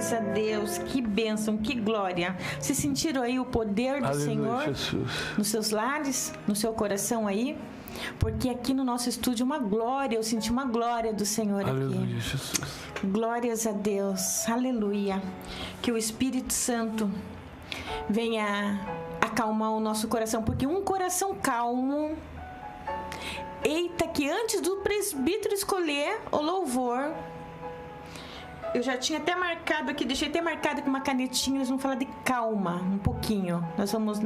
Glórias a Deus, que bênção, que glória. Vocês sentiram aí o poder do Aleluia, Senhor Jesus. nos seus lares, no seu coração aí? Porque aqui no nosso estúdio uma glória, eu senti uma glória do Senhor Aleluia, aqui. Jesus. Glórias a Deus, aleluia. Que o Espírito Santo venha acalmar o nosso coração, porque um coração calmo... Eita, que antes do presbítero escolher o louvor, eu já tinha até marcado aqui, deixei até marcado com uma canetinha, nós vamos falar de calma, um pouquinho. Nós vamos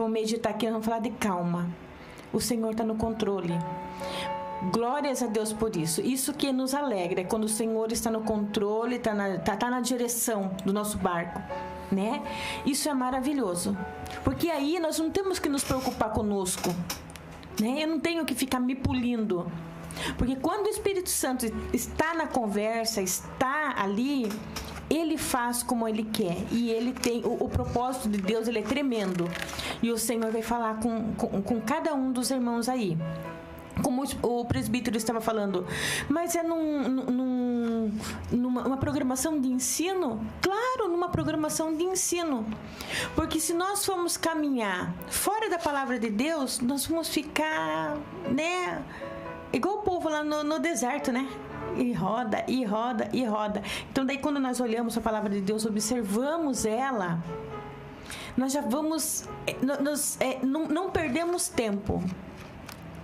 meditar aqui, nós vamos falar de calma. O Senhor está no controle. Glórias a Deus por isso. Isso que nos alegra, é quando o Senhor está no controle, está na direção do nosso barco, né? Isso é maravilhoso. Porque aí nós não temos que nos preocupar conosco, né? Eu não tenho que ficar me polindo. Porque quando o Espírito Santo está na conversa, está ali, ele faz como ele quer. E ele tem o propósito de Deus, ele é tremendo. E o Senhor vai falar com cada um dos irmãos aí. Como o presbítero estava falando, mas é numa programação de ensino? Claro, numa programação de ensino. Porque se nós formos caminhar fora da palavra de Deus, nós vamos ficar, né? Igual o povo lá no deserto, né? E roda, e roda, e roda. Então daí quando nós olhamos a palavra de Deus, observamos ela, nós já vamos... não perdemos tempo,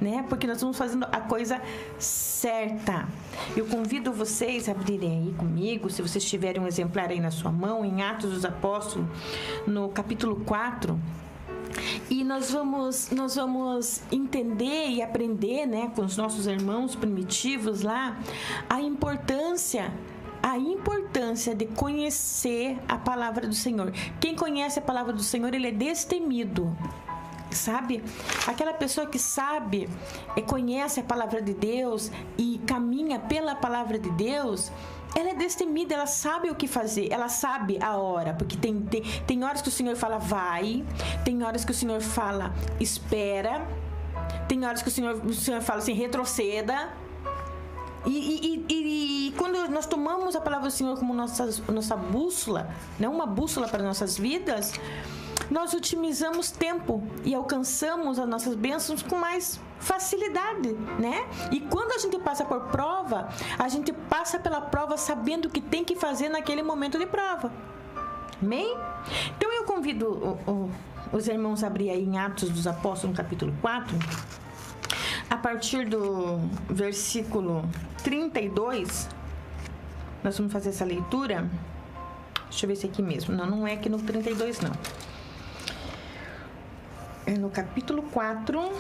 né? Porque nós estamos fazendo a coisa certa. Eu convido vocês a abrirem aí comigo, se vocês tiverem um exemplar aí na sua mão, em Atos dos Apóstolos, no capítulo 4. E nós vamos entender e aprender, né, com os nossos irmãos primitivos lá, a importância de conhecer a palavra do Senhor. Quem conhece a palavra do Senhor, ele é destemido. Sabe? Aquela pessoa que sabe, conhece a palavra de Deus e caminha pela palavra de Deus, ela é destemida, ela sabe o que fazer, ela sabe a hora, porque tem horas que o Senhor fala vai, tem horas que o Senhor fala espera, tem horas que o Senhor fala assim, retroceda. E quando nós tomamos a palavra do Senhor como nossa bússola, não uma bússola para nossas vidas, nós otimizamos tempo e alcançamos as nossas bênçãos com mais facilidade, né? E quando a gente passa por prova, a gente passa pela prova sabendo o que tem que fazer naquele momento de prova. Amém? Então eu convido os irmãos a abrir aí em Atos dos Apóstolos, no capítulo 4, a partir do versículo 32, nós vamos fazer essa leitura. Deixa eu ver se é aqui mesmo. Não é aqui no 32, não. É no capítulo 4.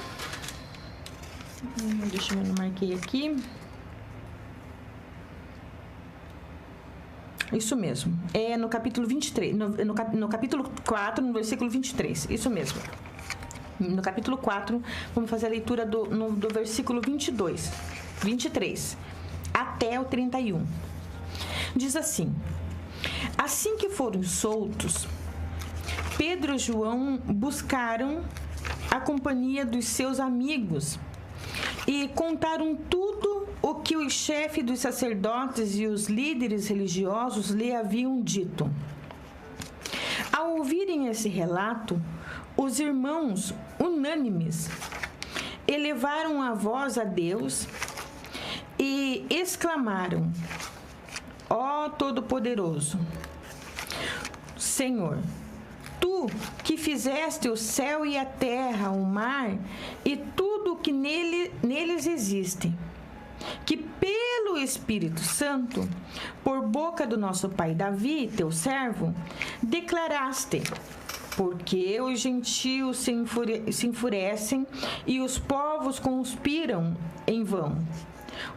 Deixa eu ver, eu marquei aqui. Isso mesmo. É no capítulo 23. No capítulo 4, no versículo 23. Isso mesmo. No capítulo 4, vamos fazer a leitura do versículo 23, até o 31. Diz assim: assim que foram soltos, Pedro e João buscaram a companhia dos seus amigos e contaram tudo o que o chefe dos sacerdotes e os líderes religiosos lhe haviam dito. Ao ouvirem esse relato, os irmãos, unânimes, elevaram a voz a Deus e exclamaram: ó Todo-Poderoso, Senhor, Tu que fizeste o céu e a terra, o mar e tudo o que neles existe, que pelo Espírito Santo, por boca do nosso pai Davi, teu servo, declaraste: porque os gentios se enfurecem e os povos conspiram em vão.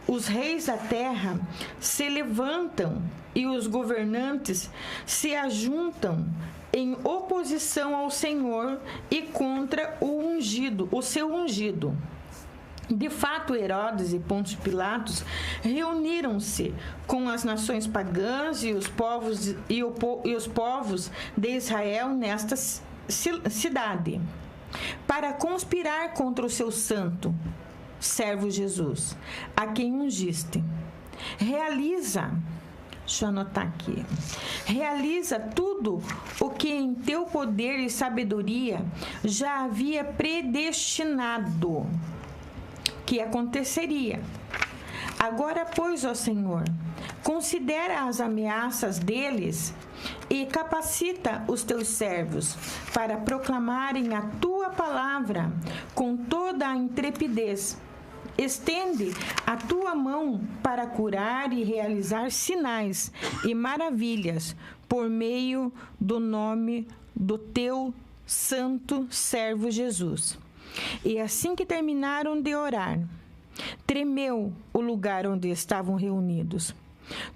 Os reis da terra se levantam e os governantes se ajuntam em oposição ao Senhor e contra o seu ungido. De fato, Herodes e Pôncio Pilatos reuniram-se com as nações pagãs e os povos de Israel nesta cidade, para conspirar contra o seu santo servo Jesus, a quem ungiste. Realiza Deixa eu anotar aqui. Realiza tudo o que em teu poder e sabedoria já havia predestinado que aconteceria. Agora, pois, ó Senhor, considera as ameaças deles e capacita os teus servos para proclamarem a tua palavra com toda a intrepidez. Estende a tua mão para curar e realizar sinais e maravilhas por meio do nome do teu santo servo Jesus. E assim que terminaram de orar, tremeu o lugar onde estavam reunidos.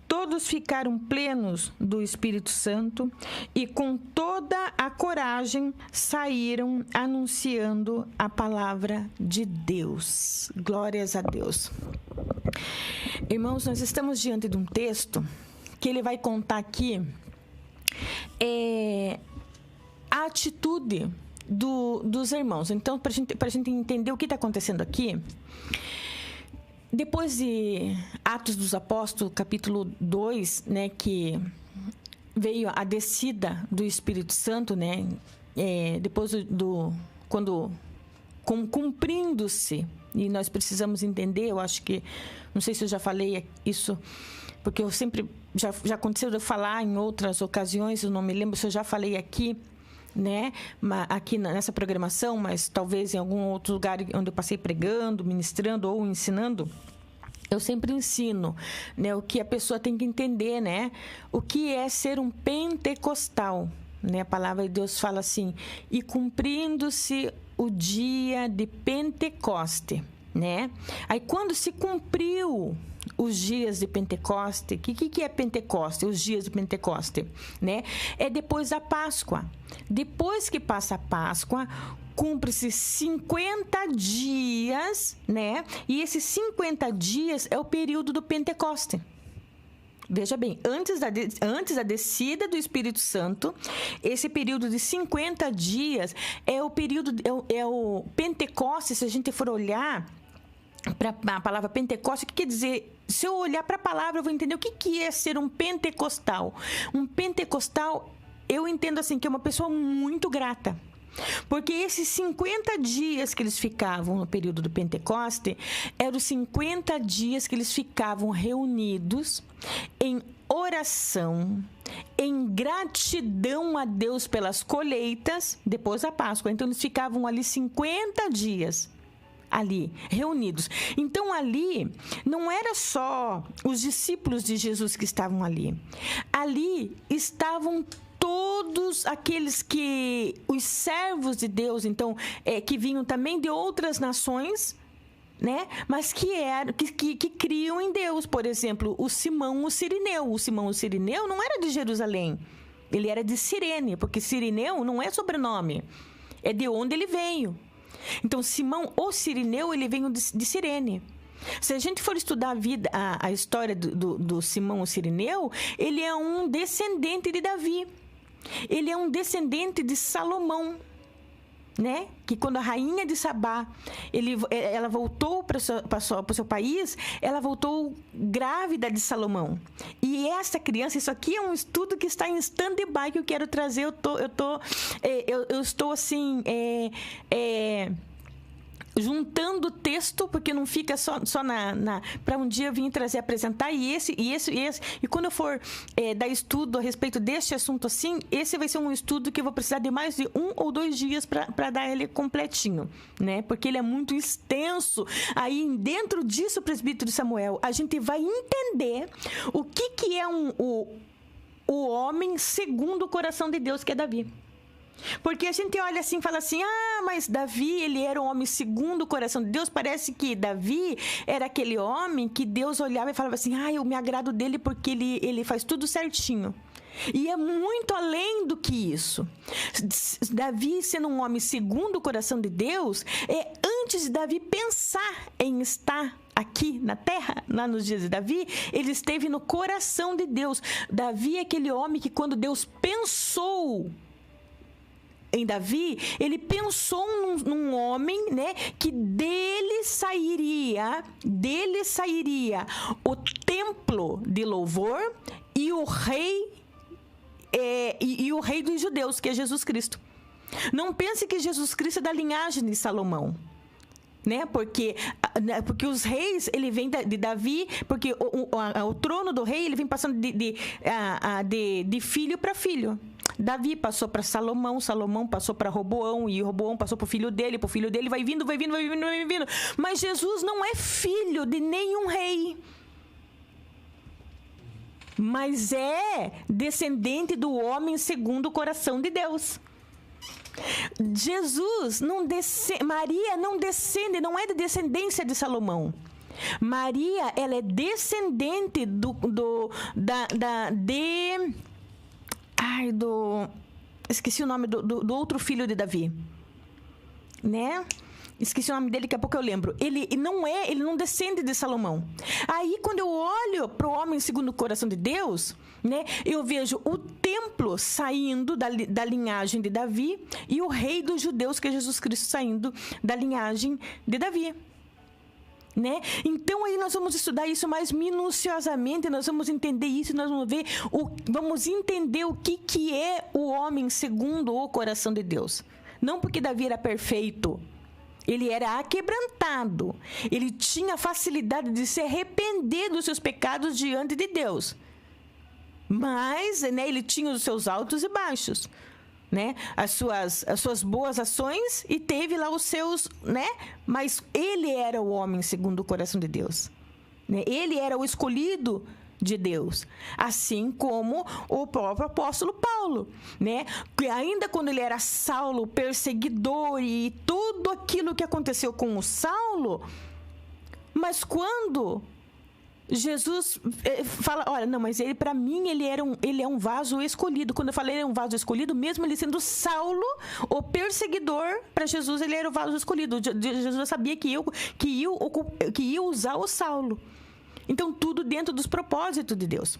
Todos ficaram plenos do Espírito Santo e com toda a coragem saíram anunciando a palavra de Deus. Glórias a Deus. Irmãos, nós estamos diante de um texto que ele vai contar aqui a atitude dos irmãos. Então, para a gente entender o que está acontecendo aqui, depois de Atos dos Apóstolos, capítulo 2, né, que veio a descida do Espírito Santo, né, depois quando cumprindo-se, e nós precisamos entender, eu acho que, não sei se eu já falei isso, porque eu sempre, já aconteceu de eu falar em outras ocasiões, eu não me lembro se eu já falei aqui, né, aqui nessa programação, mas talvez em algum outro lugar onde eu passei pregando, ministrando ou ensinando, eu sempre ensino, né, o que a pessoa tem que entender, né, o que é ser um pentecostal, né, a palavra de Deus fala assim, e cumprindo-se o dia de Pentecoste, né, aí quando se cumpriu os dias de Pentecoste, o que é Pentecoste? Os dias de Pentecoste, né? É depois da Páscoa. Depois que passa a Páscoa, cumpre-se 50 dias, né? E esses 50 dias é o período do Pentecoste. Veja bem, antes da descida do Espírito Santo, esse período de 50 dias é o período, é o Pentecoste, se a gente for olhar para a palavra Pentecoste, o que quer dizer? Se eu olhar para a palavra, eu vou entender o que é ser um pentecostal. Um pentecostal, eu entendo assim, que é uma pessoa muito grata. Porque esses 50 dias que eles ficavam no período do Pentecoste, eram os 50 dias que eles ficavam reunidos em oração, em gratidão a Deus pelas colheitas, depois da Páscoa. Então, eles ficavam ali 50 dias. Ali, reunidos. Então, ali, não era só os discípulos de Jesus que estavam ali. Ali estavam todos aqueles os servos de Deus, então, que vinham também de outras nações, né? Mas que criam em Deus. Por exemplo, o Simão o Cirineu. O Simão o Cirineu não era de Jerusalém. Ele era de Cirene, porque Cirineu não é sobrenome. É de onde ele veio. Então, Simão, o Cirineu, ele veio de Cirene. Se a gente for estudar a história do Simão, o Cirineu, ele é um descendente de Davi. Ele é um descendente de Salomão, né? Que quando a rainha de Sabá, ela voltou para o seu país, ela voltou grávida de Salomão. E essa criança, isso aqui é um estudo que está em stand-by que eu quero trazer. Eu estou assim, juntando o texto, porque não fica só para um dia eu vir trazer, apresentar, e esse. E quando eu for dar estudo a respeito deste assunto assim, esse vai ser um estudo que eu vou precisar de mais de 1 ou 2 dias para dar ele completinho, né? Porque ele é muito extenso. Aí, dentro disso, presbítero Samuel, a gente vai entender o que é o homem segundo o coração de Deus, que é Davi. Porque a gente olha assim e fala assim, mas Davi, ele era um homem segundo o coração de Deus. Parece que Davi era aquele homem que Deus olhava e falava assim, eu me agrado dele porque ele faz tudo certinho. E é muito além do que isso. Davi, sendo um homem segundo o coração de Deus, antes de Davi pensar em estar aqui na terra, lá nos dias de Davi, ele esteve no coração de Deus. Davi é aquele homem que, quando Deus pensou em Davi, ele pensou num homem, né, que dele sairia o templo de louvor e o rei o rei dos judeus, que é Jesus Cristo. Não pense que Jesus Cristo é da linhagem de Salomão, né? Porque os reis, ele vem de Davi, porque o trono do rei, ele vem passando de filho para filho. Davi passou para Salomão, Salomão passou para Roboão, e Roboão passou para o filho dele vai vindo. Mas Jesus não é filho de nenhum rei, mas é descendente do homem segundo o coração de Deus. Maria não descende, não é de descendência de Salomão. Maria, ela é descendente esqueci o nome do outro filho de Davi, né? Esqueci o nome dele, daqui a pouco eu lembro. Ele não descende de Salomão. Aí, quando eu olho para o homem segundo o coração de Deus, né, eu vejo o templo saindo da linhagem de Davi e o rei dos judeus, que é Jesus Cristo, saindo da linhagem de Davi. Né? Então aí nós vamos estudar isso mais minuciosamente, nós vamos entender isso, nós vamos entender o que é o homem segundo o coração de Deus. Não porque Davi era perfeito, ele era aquebrantado, ele tinha facilidade de se arrepender dos seus pecados diante de Deus, mas, né, ele tinha os seus altos e baixos, né? As suas boas ações, e teve lá os seus, né? Mas ele era o homem segundo o coração de Deus, né? Ele era o escolhido de Deus, assim como o próprio apóstolo Paulo, né? Ainda quando ele era Saulo, perseguidor, e tudo aquilo que aconteceu com o Saulo, mas quando Jesus fala, olha, não, mas ele, para mim, ele é um vaso escolhido. Quando eu falei ele é um vaso escolhido, mesmo ele sendo Saulo, o perseguidor, para Jesus ele era o vaso escolhido. Jesus sabia que ia usar o Saulo. Então, tudo dentro dos propósitos de Deus,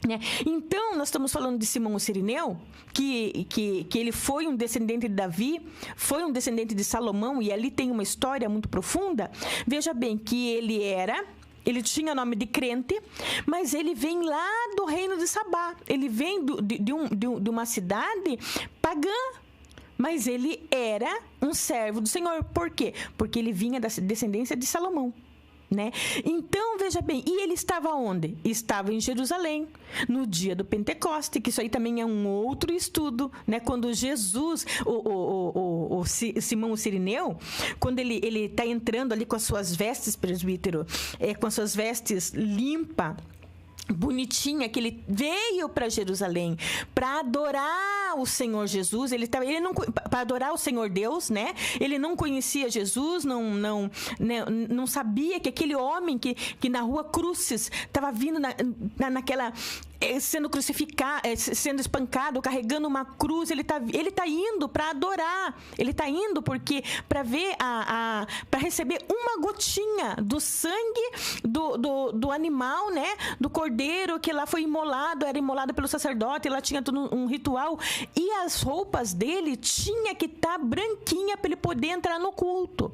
né? Então, nós estamos falando de Simão o Cirineu, que ele foi um descendente de Davi, foi um descendente de Salomão, e ali tem uma história muito profunda. Veja bem que ele tinha nome de crente, mas ele vem lá do reino de Sabá. Ele vem de uma cidade pagã, mas ele era um servo do Senhor. Por quê? Porque ele vinha da descendência de Salomão, né? Então, veja bem, e ele estava onde? Estava em Jerusalém, no dia do Pentecoste, que isso aí também é um outro estudo, né? Quando Jesus, o Simão o Cirineu, quando ele está entrando ali com as suas vestes, presbítero, com as suas vestes limpas, bonitinha, que ele veio para Jerusalém para adorar o Senhor Jesus. Para adorar o Senhor Deus, né? Ele não conhecia Jesus, não sabia que aquele homem que na rua Crucis estava vindo naquela, sendo crucificado, sendo espancado, carregando uma cruz. Ele tá indo para adorar. Ele tá indo porque para ver para receber uma gotinha do sangue do animal, né? Do cordeiro, que lá foi era imolado pelo sacerdote, lá tinha todo um ritual, e as roupas dele tinha que estar branquinha para ele poder entrar no culto.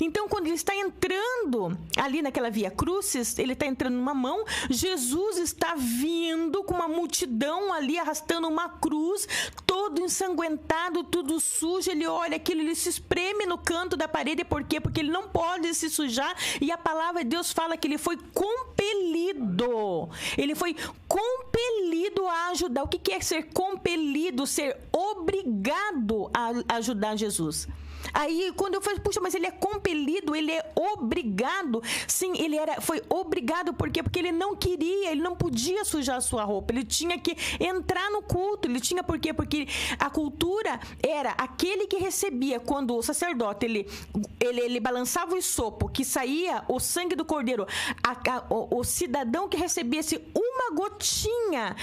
Então, quando ele está entrando ali naquela Via Crucis, ele está entrando numa mão, Jesus está vindo com uma multidão ali, arrastando uma cruz, todo ensanguentado, tudo sujo. Ele olha aquilo, ele se espreme no canto da parede. Por quê? Porque ele não pode se sujar, e a palavra de Deus fala que ele foi compelido. Ele foi compelido a ajudar. O que é ser compelido? Ser obrigado a ajudar Jesus. Aí, quando eu falei, puxa, mas ele é compelido, ele é obrigado. Sim, foi obrigado. Por quê? Porque ele não queria, ele não podia sujar a sua roupa. Ele tinha que entrar no culto. Por quê? Porque a cultura era aquele que recebia, quando o sacerdote, ele balançava o sopo, que saía o sangue do cordeiro. O cidadão que recebesse uma gotinha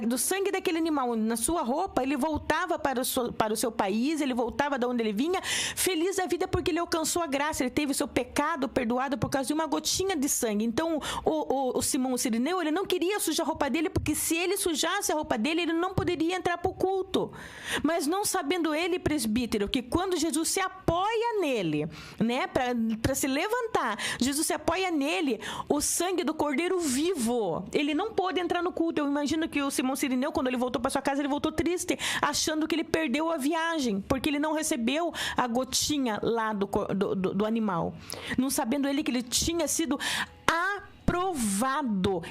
do sangue daquele animal na sua roupa, ele voltava para o seu país, ele voltava de onde ele vinha, feliz da vida, porque ele alcançou a graça, ele teve o seu pecado perdoado por causa de uma gotinha de sangue. Então, o Simão o Cirineu, ele não queria sujar a roupa dele, porque se ele sujasse a roupa dele, ele não poderia entrar para o culto. Mas não sabendo ele, presbítero, que quando Jesus se apoia nele, né, para se levantar, Jesus se apoia nele, o sangue do cordeiro vivo, ele não pôde entrar no culto. Eu imagino que o Simão Cirineu, quando ele voltou para sua casa, ele voltou triste, achando que ele perdeu a viagem, porque ele não recebeu a gotinha lá do animal, não sabendo ele que ele tinha sido aprovado.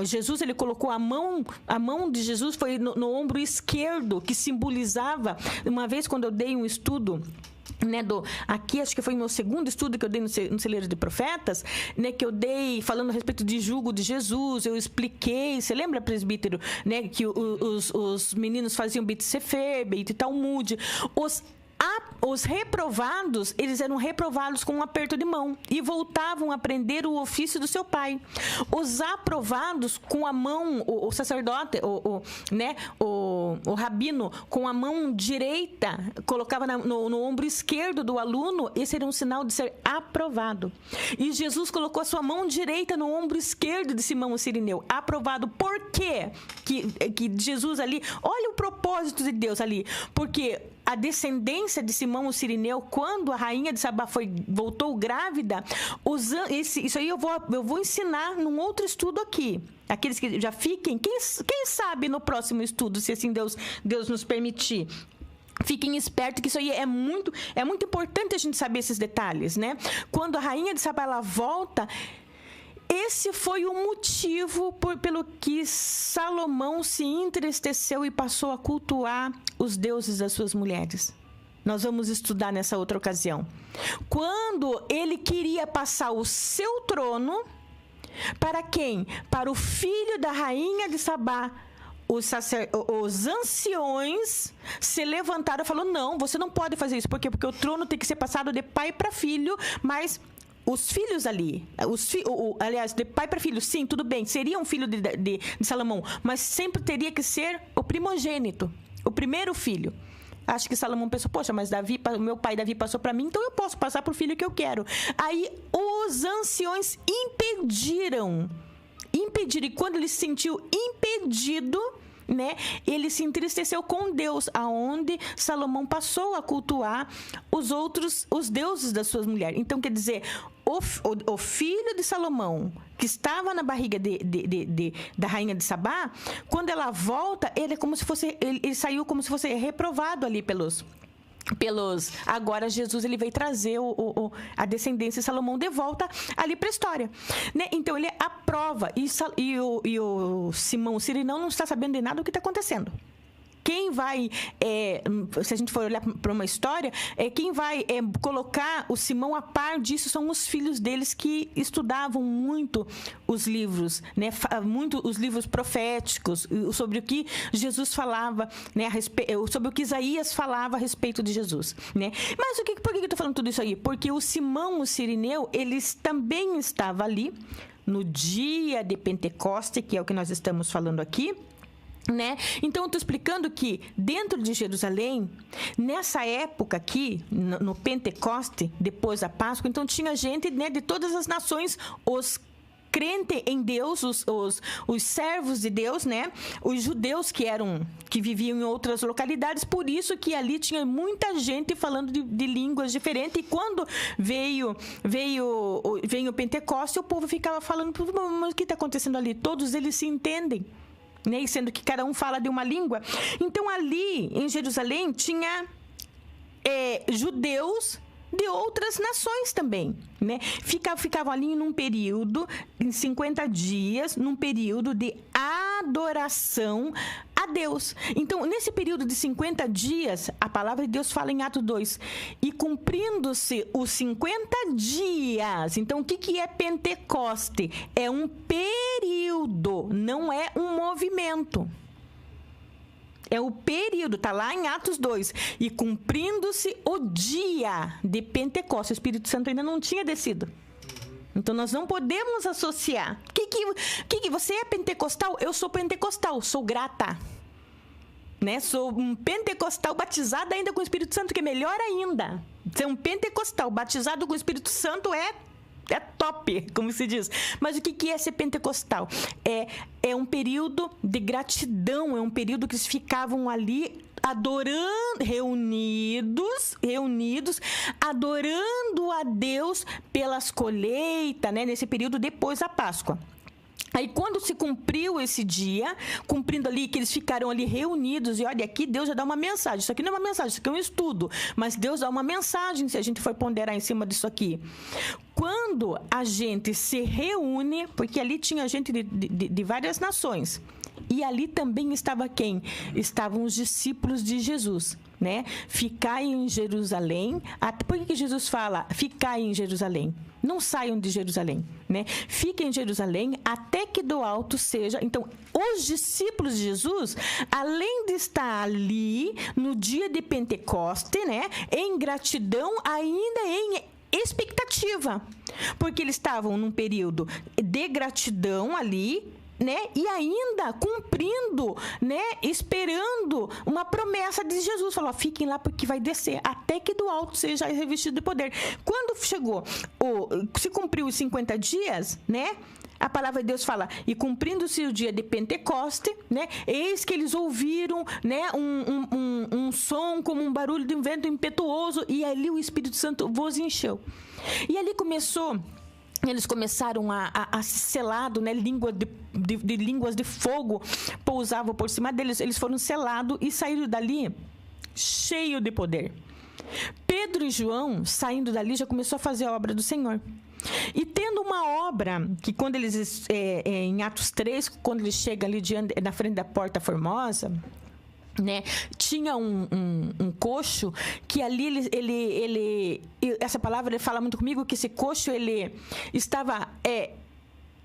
Jesus, ele colocou a mão de Jesus foi no ombro esquerdo, que simbolizava, uma vez quando eu dei um estudo, né, aqui acho que foi o meu segundo estudo que eu dei no Celeiro de Profetas, né, que eu dei falando a respeito de jugo de Jesus, eu expliquei, você lembra, presbítero, né, que os meninos faziam Beit Sefer, Beit Talmud, os reprovados, eles eram reprovados com um aperto de mão e voltavam a aprender o ofício do seu pai. Os aprovados, com a mão, o sacerdote, o rabino, com a mão direita, colocava no ombro esquerdo do aluno, esse era um sinal de ser aprovado. E Jesus colocou a sua mão direita no ombro esquerdo de Simão Cirineu, aprovado. Por quê? Que Jesus ali, olha o propósito de Deus ali, porque a descendência de Simão Cirineu, quando a rainha de Sabá voltou grávida, isso aí eu vou ensinar num outro estudo aqui. Aqueles que já fiquem, quem sabe no próximo estudo, se assim Deus nos permitir. Fiquem espertos que isso aí é muito importante a gente saber esses detalhes, né? Quando a rainha de Sabá ela volta, esse foi o motivo pelo que Salomão se entristeceu e passou a cultuar os deuses das suas mulheres. Nós vamos estudar nessa outra ocasião. Quando ele queria passar o seu trono, para quem? Para o filho da rainha de Sabá. Os anciões se levantaram e falaram: não, você não pode fazer isso. Por quê? Porque o trono tem que ser passado de pai para filho, mas os filhos ali, aliás, de pai para filho, sim, tudo bem, seria um filho de Salomão, mas sempre teria que ser o primogênito, o primeiro filho. Acho que Salomão pensou: poxa, mas meu pai Davi passou para mim, então eu posso passar para o filho que eu quero. Aí os anciões impediram, e quando ele se sentiu impedido, né, ele se entristeceu com Deus, aonde Salomão passou a cultuar os deuses das suas mulheres. Então, quer dizer, o filho de Salomão, que estava na barriga da rainha de Sabá, quando ela volta, ele saiu como se fosse reprovado ali pelos agora Jesus ele veio trazer a descendência de Salomão de volta ali para a história, né? Então ele aprova e o Simão Cirineu não está sabendo de nada do que está acontecendo. Quem vai, se a gente for olhar para uma história, quem vai colocar o Simão a par disso são os filhos deles, que estudavam muito os livros, né? Muito os livros proféticos, sobre o que Jesus falava, né? Sobre o que Isaías falava a respeito de Jesus, né? Mas por que eu estou falando tudo isso aí? Porque o Simão Cirineu, eles também estava ali no dia de Pentecoste, que é o que nós estamos falando aqui, né? Então eu estou explicando que dentro de Jerusalém, nessa época aqui, no Pentecoste, depois da Páscoa, então tinha gente, né, de todas as nações, os crentes em Deus, os servos de Deus, né? Os judeus que viviam em outras localidades, por isso que ali tinha muita gente falando de línguas diferentes. E quando veio o Pentecoste, o povo ficava falando: mas o que está acontecendo ali? Todos eles se entendem, né? Sendo que cada um fala de uma língua. Então ali em Jerusalém tinha judeus de outras nações também, né? Ficavam ali num período, em 50 dias, num período de adoração a Deus. Então, nesse período de 50 dias, a palavra de Deus fala em Atos 2, e cumprindo-se os 50 dias. Então, o que é Pentecoste? É um período, não é um movimento. É o período, está lá em Atos 2. E cumprindo-se o dia de Pentecostes, o Espírito Santo ainda não tinha descido. Então, nós não podemos associar. Que você é pentecostal? Eu sou pentecostal, sou grata. Né? Sou um pentecostal batizado ainda com o Espírito Santo, que é melhor ainda. Ser um pentecostal batizado com o Espírito Santo é top, como se diz. Mas o que é ser pentecostal? É um período de gratidão, é um período que eles ficavam ali adorando, reunidos, adorando a Deus pelas colheitas, né? Nesse período depois da Páscoa. Aí quando se cumpriu esse dia, cumprindo ali, que eles ficaram ali reunidos, e olha, aqui Deus já dá uma mensagem. Isso aqui não é uma mensagem, isso aqui é um estudo. Mas Deus dá uma mensagem, se a gente for ponderar em cima disso aqui. Quando a gente se reúne, porque ali tinha gente de várias nações. E ali também estava quem? Estavam os discípulos de Jesus, né? Ficai em Jerusalém. Por que Jesus fala ficai em Jerusalém? Não saiam de Jerusalém, né? Fiquem em Jerusalém até que do alto seja. Então, os discípulos de Jesus, além de estar ali no dia de Pentecoste, né? Em gratidão, ainda em expectativa. Porque eles estavam num período de gratidão ali, né? E ainda cumprindo, né? Esperando uma promessa de Jesus. Falou, fiquem lá porque vai descer, até que do alto seja revestido de poder. Quando chegou, se cumpriu os 50 dias, né? A palavra de Deus fala, e cumprindo-se o dia de Pentecoste, né? Eis que eles ouviram, né? Um som como um barulho de um vento impetuoso, e ali o Espírito Santo vos encheu. E ali eles começaram a ser selado, né? Línguas de fogo pousavam por cima deles. Eles foram selados e saíram dali cheio de poder. Pedro e João, saindo dali, já começou a fazer a obra do Senhor. E tendo uma obra, que quando eles, em Atos 3, quando eles chegam ali na frente da Porta Formosa, né, tinha um coxo que ali ele essa palavra ele fala muito comigo, que esse coxo ele estava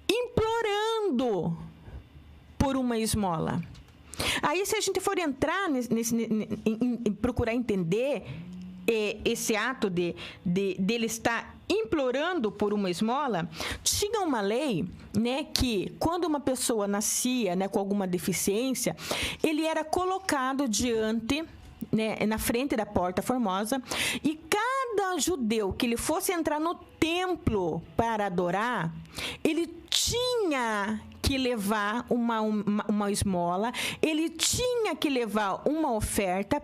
implorando por uma esmola. Aí, se a gente for entrar em procurar entender esse ato dele estar implorando por uma esmola, tinha uma lei, né, que quando uma pessoa nascia, né, com alguma deficiência, ele era colocado diante, né, na frente da Porta Formosa, e cada judeu que ele fosse entrar no templo para adorar, ele tinha que levar uma esmola, ele tinha que levar uma oferta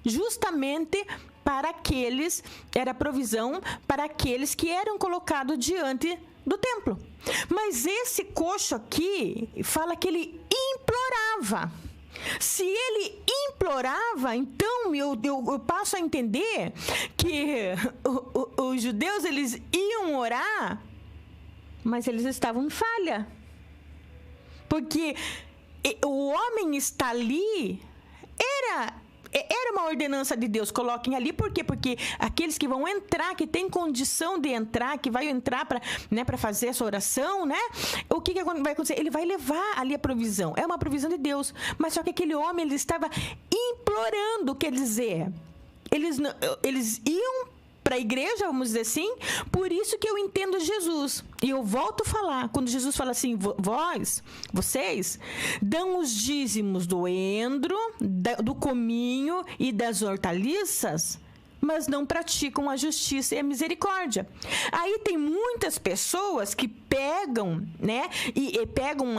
justamente para aqueles, era provisão para aqueles que eram colocados diante do templo. Mas esse coxo aqui fala que ele implorava. Se ele implorava, então eu passo a entender que os judeus, eles iam orar, mas eles estavam em falha. Porque o homem está ali, era uma ordenança de Deus, coloquem ali, por quê? Porque aqueles que vão entrar, que tem condição de entrar, que vai entrar para, né, para fazer essa oração, né? O que vai acontecer? Ele vai levar ali a provisão, é uma provisão de Deus, mas só que aquele homem, ele estava implorando, quer dizer, eles iam para a igreja, vamos dizer assim, por isso que eu entendo Jesus. E eu volto a falar, quando Jesus fala assim, vocês dão os dízimos do endro, do cominho e das hortaliças, mas não praticam a justiça e a misericórdia. Aí tem muitas pessoas que pegam, né, e pegam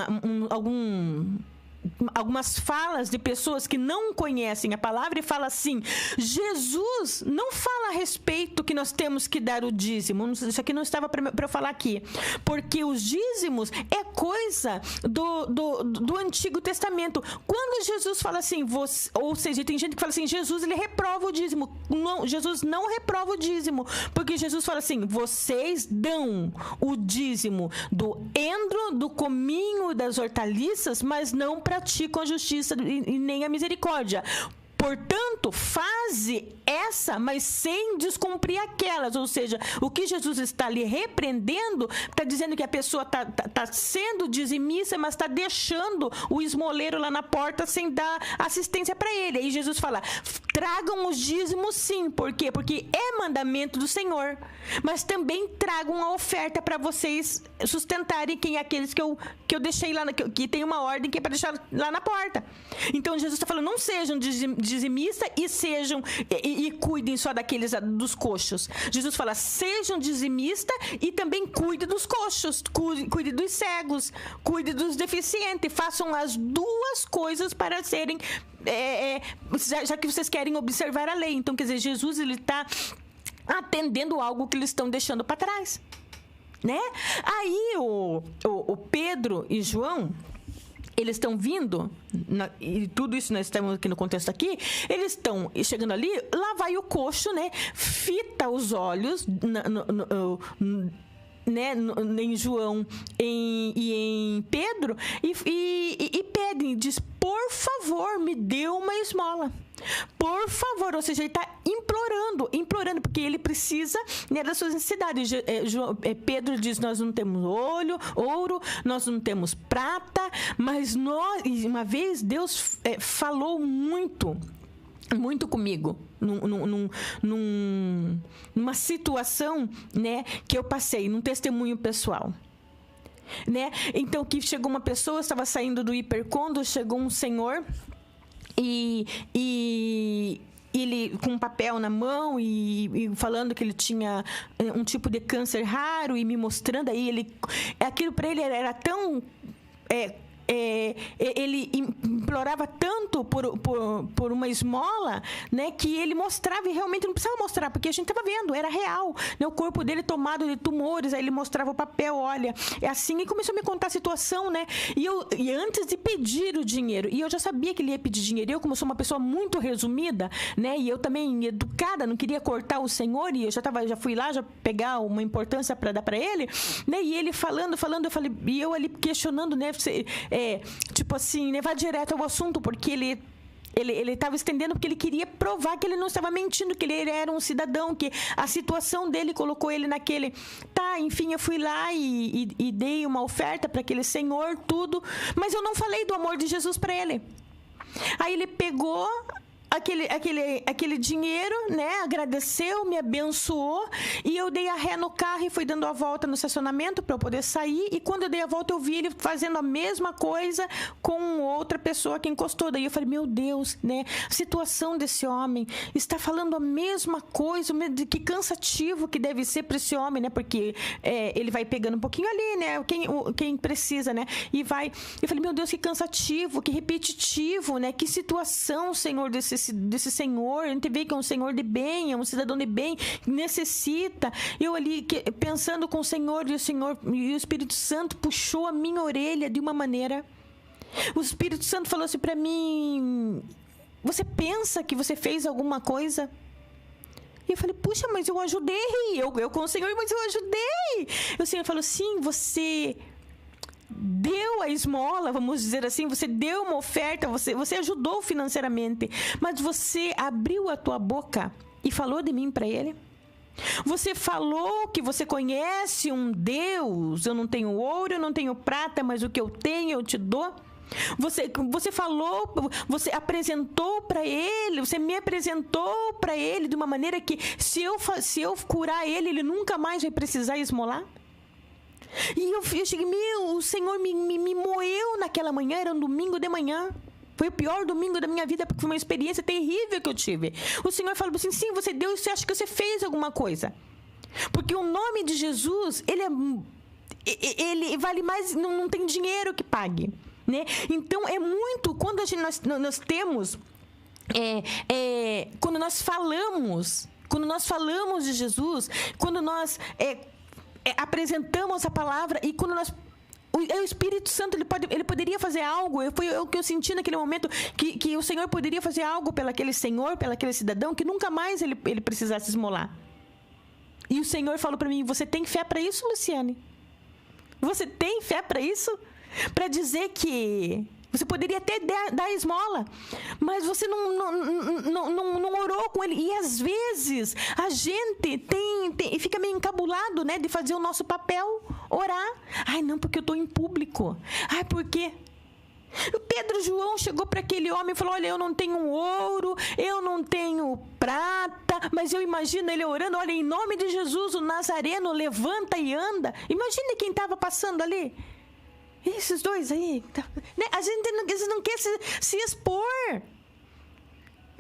algumas falas de pessoas que não conhecem a palavra e fala assim, Jesus não fala a respeito que nós temos que dar o dízimo. Isso aqui não estava para eu falar aqui, porque os dízimos é coisa do Antigo Testamento. Quando Jesus fala assim, ou seja, tem gente que fala assim, Jesus ele reprova o dízimo. Não, Jesus não reprova o dízimo, porque Jesus fala assim, vocês dão o dízimo do endro, do cominho e das hortaliças, mas não praticam a justiça e nem a misericórdia. Portanto, faze essa, mas sem descumprir aquelas. Ou seja, o que Jesus está ali repreendendo, está dizendo que a pessoa está sendo dizimista, mas está deixando o esmoleiro lá na porta sem dar assistência para ele. Aí Jesus fala, tragam os dízimos sim. Por quê? Porque é mandamento do Senhor. Mas também tragam a oferta para vocês sustentarem quem é aqueles que eu deixei lá, que tem uma ordem que é para deixar lá na porta. Então, Jesus está falando, não sejam dizimistas e cuidem só dos coxos. Jesus fala, sejam dizimistas e também cuide dos coxos, cuide dos cegos, cuide dos deficientes, façam as duas coisas para serem, já que vocês querem observar a lei. Então, quer dizer, Jesus ele está atendendo algo que eles estão deixando para trás. né? Aí o Pedro e João, eles estão vindo, e tudo isso nós estamos aqui no contexto aqui, eles estão chegando ali, lá vai o coxo, né? Fita os olhos né, em João e em Pedro e pedem, diz, por favor, me dê uma esmola. Por favor, ou seja, ele está implorando, porque ele precisa, né, das suas necessidades. Pedro diz, nós não temos ouro, nós não temos prata, mas uma vez Deus falou muito comigo numa situação, né, que eu passei, num testemunho pessoal, né? Então, que chegou uma pessoa, estava saindo do hipercondo, chegou um senhor e ele com um papel na mão e falando que ele tinha um tipo de câncer raro e me mostrando aí, aquilo para ele era tão ele implorava tanto por uma esmola, né, que ele mostrava, e realmente não precisava mostrar, porque a gente estava vendo, era real, né, o corpo dele tomado de tumores, aí ele mostrava o papel, olha, é assim, e começou a me contar a situação, né, e antes de pedir o dinheiro, e eu já sabia que ele ia pedir dinheiro, eu como sou uma pessoa muito resumida, né, e eu também educada, não queria cortar o Senhor, e eu já fui lá, já pegar uma importância para dar para ele, né, e ele falando, eu falei, e eu ali questionando, né, tipo assim, levar direto ao assunto, porque ele estava estendendo, porque ele queria provar que ele não estava mentindo, que ele era um cidadão, que a situação dele colocou ele naquele... Tá, enfim, eu fui lá e dei uma oferta para aquele senhor, tudo, mas eu não falei do amor de Jesus para ele. Aí ele pegou aquele dinheiro, né? Agradeceu, me abençoou, e eu dei a ré no carro e fui dando a volta no estacionamento para eu poder sair, e quando eu dei a volta eu vi ele fazendo a mesma coisa com outra pessoa que encostou. Daí eu falei, meu Deus, né? A situação desse homem está falando a mesma coisa, que cansativo que deve ser para esse homem, né? Porque ele vai pegando um pouquinho ali, né? Quem precisa, né? E vai... Eu falei, meu Deus, que cansativo, que repetitivo, né? Que situação, Senhor, desse senhor, a gente vê que é um senhor de bem, é um cidadão de bem, necessita. Eu ali pensando com o Senhor, e o Espírito Santo puxou a minha orelha de uma maneira. O Espírito Santo falou assim para mim, você pensa que você fez alguma coisa? E eu falei, puxa, mas eu ajudei, eu com o Senhor, mas eu ajudei. E o Senhor falou, sim, você deu a esmola, vamos dizer assim, você deu uma oferta, você ajudou financeiramente, mas você abriu a tua boca e falou de mim para ele? Você falou que você conhece um Deus, eu não tenho ouro, eu não tenho prata, mas o que eu tenho eu te dou? Você falou, você apresentou para ele, você me apresentou para ele de uma maneira que se eu curar ele nunca mais vai precisar esmolar? E eu cheguei, o Senhor me moeu naquela manhã, era um domingo de manhã. Foi o pior domingo da minha vida, porque foi uma experiência terrível que eu tive. O Senhor falou assim, sim, você deu, você acha que você fez alguma coisa? Porque o nome de Jesus, ele vale mais, não tem dinheiro que pague, né? Então, é muito, quando nós temos, quando nós falamos de Jesus, quando nós... apresentamos a palavra, e quando o Espírito Santo ele poderia fazer algo. Foi o que eu senti naquele momento, que o Senhor poderia fazer algo pelaquele senhor, pelaquele cidadão, que nunca mais ele precisasse esmolar. E o Senhor falou para mim, você tem fé para isso, Luciane? Você tem fé para isso? Para dizer que você poderia até dar esmola, mas você não orou com ele. E às vezes a gente fica meio encabulado, né, de fazer o nosso papel, orar. Ai, não, porque eu estou em público. Ai, porque... Pedro João chegou para aquele homem e falou, olha, eu não tenho ouro, eu não tenho prata, mas eu imagino ele orando, olha, em nome de Jesus, o Nazareno, levanta e anda. Imagine quem estava passando ali. Esses dois aí, né? A gente não quer se expor.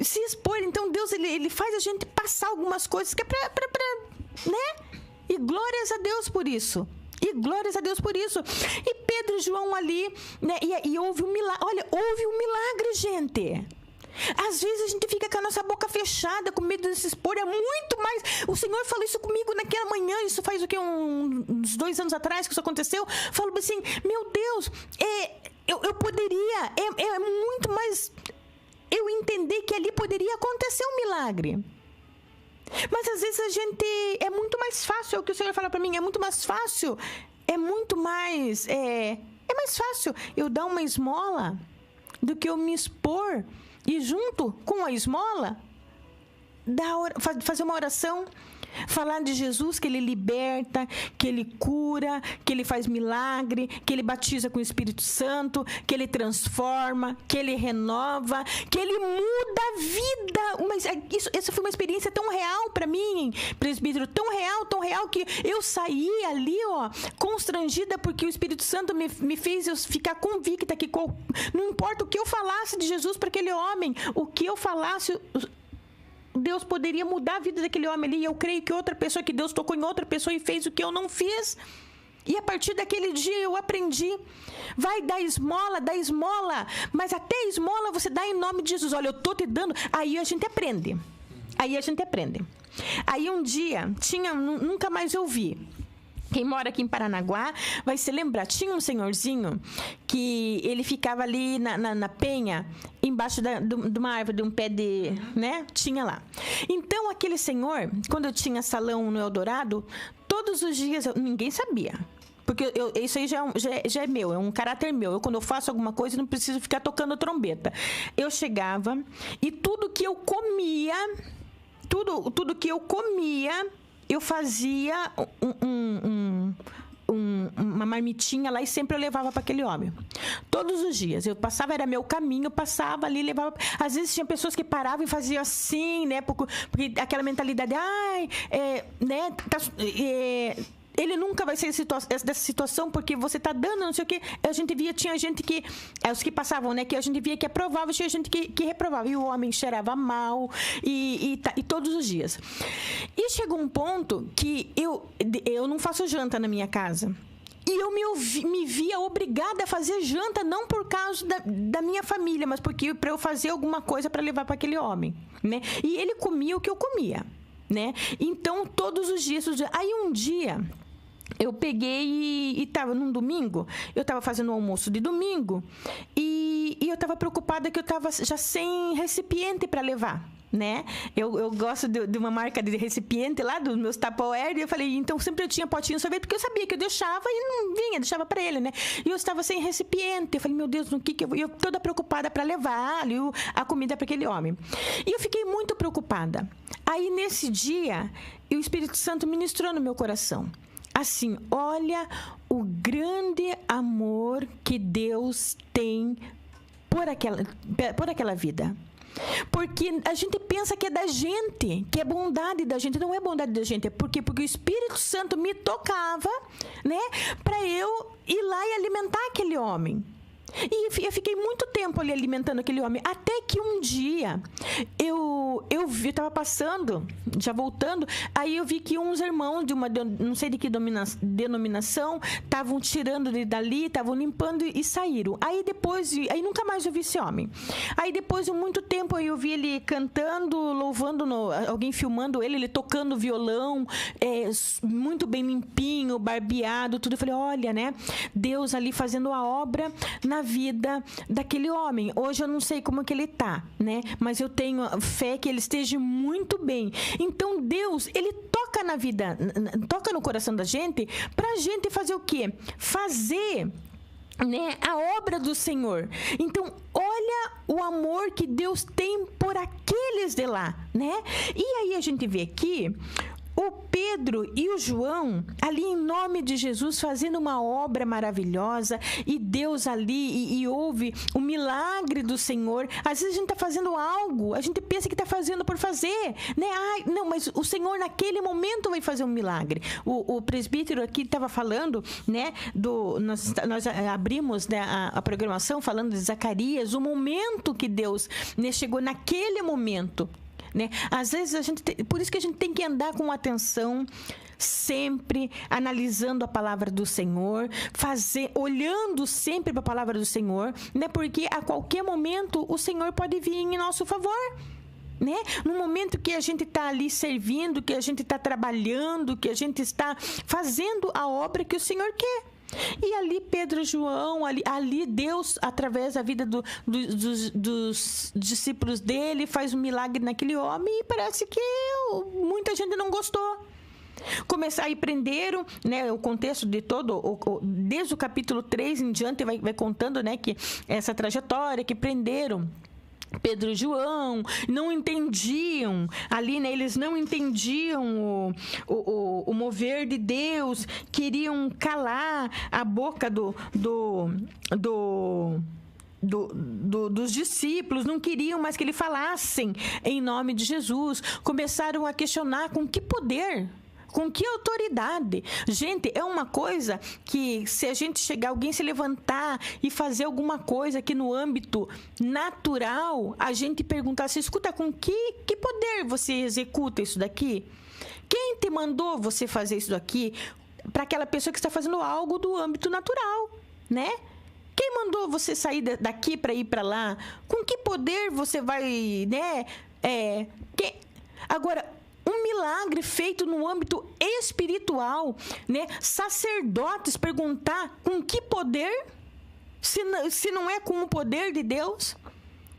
Se expor. Então Deus ele faz a gente passar algumas coisas que é pra, né? E glórias a Deus por isso. E glórias a Deus por isso. E Pedro e João ali, né? E houve um milagre. Olha, houve um milagre, gente. Às vezes a gente fica com a nossa boca fechada, com medo de se expor. É muito mais. O Senhor falou isso comigo naquela manhã. Isso faz o quê? Uns 2 anos atrás que isso aconteceu. Falou assim: meu Deus, eu poderia. É muito mais. Eu entender que ali poderia acontecer um milagre. Mas às vezes a gente. É muito mais fácil. É o que o Senhor fala para mim. É muito mais fácil. É muito mais. É mais fácil eu dar uma esmola do que eu me expor. E junto com a esmola, fazer uma oração, falar de Jesus, que Ele liberta, que Ele cura, que Ele faz milagre, que Ele batiza com o Espírito Santo, que Ele transforma, que Ele renova, que Ele muda a vida. Mas essa foi uma experiência tão real para mim, presbítero, tão real, que eu saí ali, constrangida, porque o Espírito Santo me fez eu ficar convicta que não importa o que eu falasse de Jesus para aquele homem, o que eu falasse, Deus poderia mudar a vida daquele homem ali. E eu creio que outra pessoa, que Deus tocou em outra pessoa e fez o que eu não fiz. E a partir daquele dia eu aprendi. Vai dar esmola, mas até esmola você dá em nome de Jesus. Olha, eu tô te dando. Aí a gente aprende. Aí um dia, nunca mais eu vi. Quem mora aqui em Paranaguá vai se lembrar. Tinha um senhorzinho que ele ficava ali na penha, embaixo de uma árvore, de um pé de... né? Tinha lá. Então, aquele senhor, quando eu tinha salão no Eldorado, todos os dias, ninguém sabia. Porque isso aí já é meu, é um caráter meu. Quando eu faço alguma coisa, eu não preciso ficar tocando trombeta. Eu chegava e tudo que eu comia, eu fazia uma marmitinha lá e sempre eu levava para aquele homem. Todos os dias. Eu passava, era meu caminho, eu passava ali, levava. Às vezes tinha pessoas que paravam e faziam assim, né? Porque aquela mentalidade, né? Ele nunca vai ser dessa situação porque você tá dando, não sei o quê. A gente via, tinha gente que... os que passavam, né? Que a gente via que aprovava, tinha gente que reprovava. E o homem cheirava mal, e todos os dias. E chegou um ponto que eu não faço janta na minha casa. E eu me via obrigada a fazer janta, não por causa da minha família, mas porque para eu fazer alguma coisa para levar para aquele homem, né? E ele comia o que eu comia, né? Então, todos os dias. Aí um dia... eu peguei e estava num domingo, eu estava fazendo o almoço de domingo e eu estava preocupada que eu estava já sem recipiente para levar, né? Eu gosto de uma marca de recipiente lá, dos meus Tupperware, e eu falei, então sempre eu tinha potinho de sorvete, porque eu sabia que eu deixava e não vinha, deixava para ele, né? E eu estava sem recipiente, eu falei, meu Deus, no que eu vou? E eu toda preocupada para levar ali a comida para aquele homem. E eu fiquei muito preocupada. Aí, nesse dia, o Espírito Santo ministrou no meu coração. Assim, olha o grande amor que Deus tem por aquela vida. Porque a gente pensa que é da gente, que é bondade da gente. Não é bondade da gente, é porque o Espírito Santo me tocava, né, para eu ir lá e alimentar aquele homem. E eu fiquei muito tempo ali alimentando aquele homem, até que um dia eu estava passando, já voltando, aí eu vi que uns irmãos de uma, não sei de que denominação, estavam tirando dali, estavam limpando e saíram. Aí nunca mais eu vi esse homem. Aí depois de muito tempo eu vi ele cantando, louvando, alguém filmando ele tocando violão, muito bem limpinho, barbeado, tudo. Eu falei, olha, né, Deus ali fazendo a obra na vida daquele homem. Hoje eu não sei como que ele tá, né? Mas eu tenho fé que ele esteja muito bem. Então Deus, ele toca na vida, toca no coração da gente, pra gente fazer o quê? Fazer, né, a obra do Senhor. Então, olha o amor que Deus tem por aqueles de lá, né? E aí a gente vê aqui o Pedro e o João, ali em nome de Jesus, fazendo uma obra maravilhosa, e Deus ali, e ouve o milagre do Senhor. Às vezes a gente está fazendo algo, a gente pensa que está fazendo por fazer, né? Não, mas o Senhor naquele momento vai fazer um milagre. O presbítero aqui estava falando, né? Nós abrimos, né, a programação falando de Zacarias, o momento que Deus, né, chegou naquele momento. Né? Às vezes por isso que a gente tem que andar com atenção, sempre analisando a palavra do Senhor, olhando sempre para a palavra do Senhor, né? Porque a qualquer momento o Senhor pode vir em nosso favor, né? No momento que a gente está ali servindo, que a gente está trabalhando, que a gente está fazendo a obra que o Senhor quer. E ali Pedro e João, ali Deus, através da vida dos discípulos dele, faz um milagre naquele homem, e parece que muita gente não gostou. Aí prenderam, né, o contexto de todo, desde o capítulo 3 em diante, vai contando, né, que essa trajetória, que prenderam Pedro e João, não entendiam ali, né? Eles não entendiam o mover de Deus, queriam calar a boca dos discípulos, não queriam mais que ele falassem em nome de Jesus. Começaram a questionar com que poder, com que autoridade. Gente, é uma coisa que, se a gente chegar, alguém se levantar e fazer alguma coisa que no âmbito natural, a gente perguntasse, escuta, com que poder você executa isso daqui? Quem te mandou você fazer isso daqui? Para aquela pessoa que está fazendo algo do âmbito natural, né? Quem mandou você sair daqui para ir para lá? Com que poder você vai, né? Agora, um milagre feito no âmbito espiritual, né? Sacerdotes perguntar com que poder, se não é com o poder de Deus,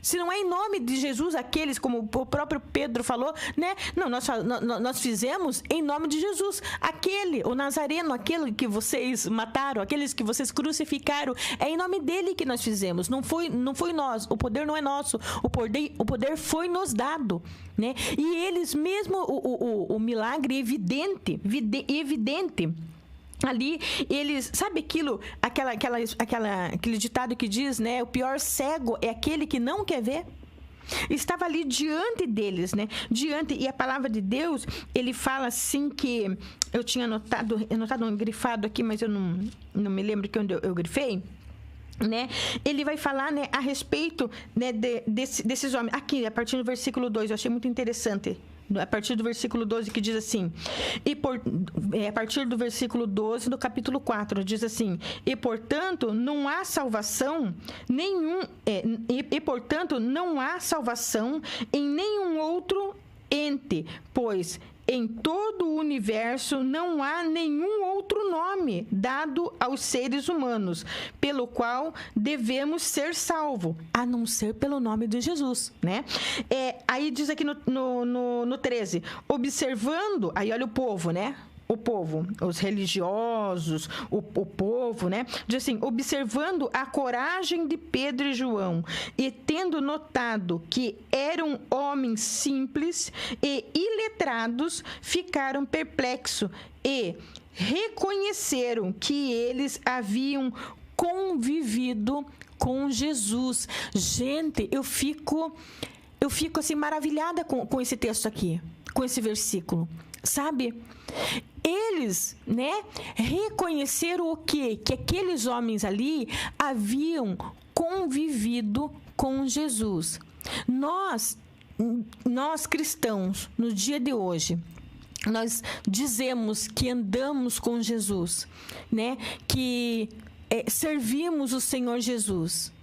se não é em nome de Jesus, aqueles, como o próprio Pedro falou, né? Não, nós fizemos em nome de Jesus, o Nazareno, aquele que vocês mataram, aqueles que vocês crucificaram, é em nome dele que nós fizemos, não foi nós, o poder não é nosso, o poder foi nos dado, né? E eles mesmo, o milagre evidente, ali, eles, sabe aquele ditado que diz, né? O pior cego é aquele que não quer ver. Estava ali diante deles, né? E a palavra de Deus, ele fala assim que... Eu tinha anotado um grifado aqui, mas eu não me lembro que onde eu grifei, né? Ele vai falar, né, a respeito, né, desses homens. Aqui, a partir do versículo 2, eu achei muito interessante. A partir do versículo 12, que diz assim, a partir do versículo 12 do capítulo 4, diz assim, portanto não há salvação em nenhum outro ente, pois em todo o universo não há nenhum outro nome dado aos seres humanos, pelo qual devemos ser salvos, a não ser pelo nome de Jesus, né? Aí diz aqui no 13, observando, aí olha o povo, né? O povo, os religiosos, o povo, né? Diz assim, observando a coragem de Pedro e João e tendo notado que eram homens simples e iletrados, ficaram perplexos e reconheceram que eles haviam convivido com Jesus. Gente, eu fico assim maravilhada com esse texto aqui, com esse versículo. Sabe? Eles, né, reconheceram o quê? Que aqueles homens ali haviam convivido com Jesus. Nós cristãos, no dia de hoje, nós dizemos que andamos com Jesus, né? Que servimos o Senhor Jesus.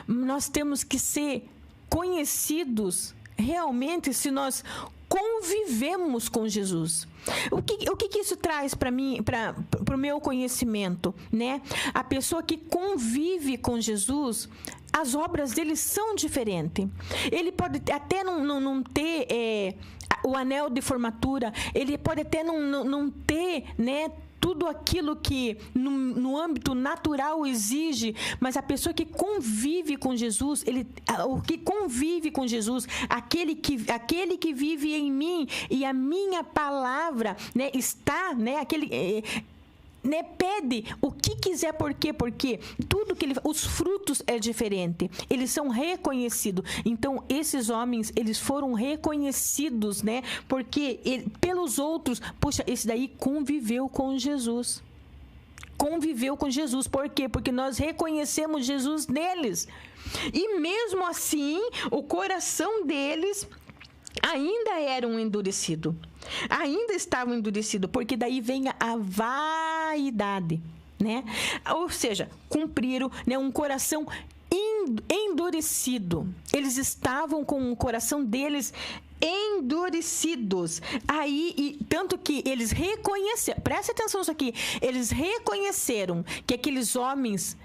Nós temos que ser conhecidos realmente se nós convivemos com Jesus. O que isso traz para mim, para o meu conhecimento, né? A pessoa que convive com Jesus, as obras dele são diferentes. Ele pode até não ter o anel de formatura, ele pode até não ter, né, tudo aquilo que no âmbito natural exige, mas a pessoa que convive com Jesus, aquele que vive em mim e a minha palavra, né, está, né, né, pede o que quiser, por quê? Porque tudo que os frutos é diferente, eles são reconhecidos. Então, esses homens, eles foram reconhecidos, né? Porque pelos outros, poxa, esse daí conviveu com Jesus. Conviveu com Jesus, por quê? Porque nós reconhecemos Jesus neles. E mesmo assim, o coração deles ainda era endurecido. ainda estavam endurecidos, porque daí vem a vaidade, né? Ou seja, cumpriram, né, um coração endurecido. Eles estavam com o coração deles endurecidos. Aí, e tanto que eles reconheceram, presta atenção nisso aqui, eles reconheceram que aqueles homens,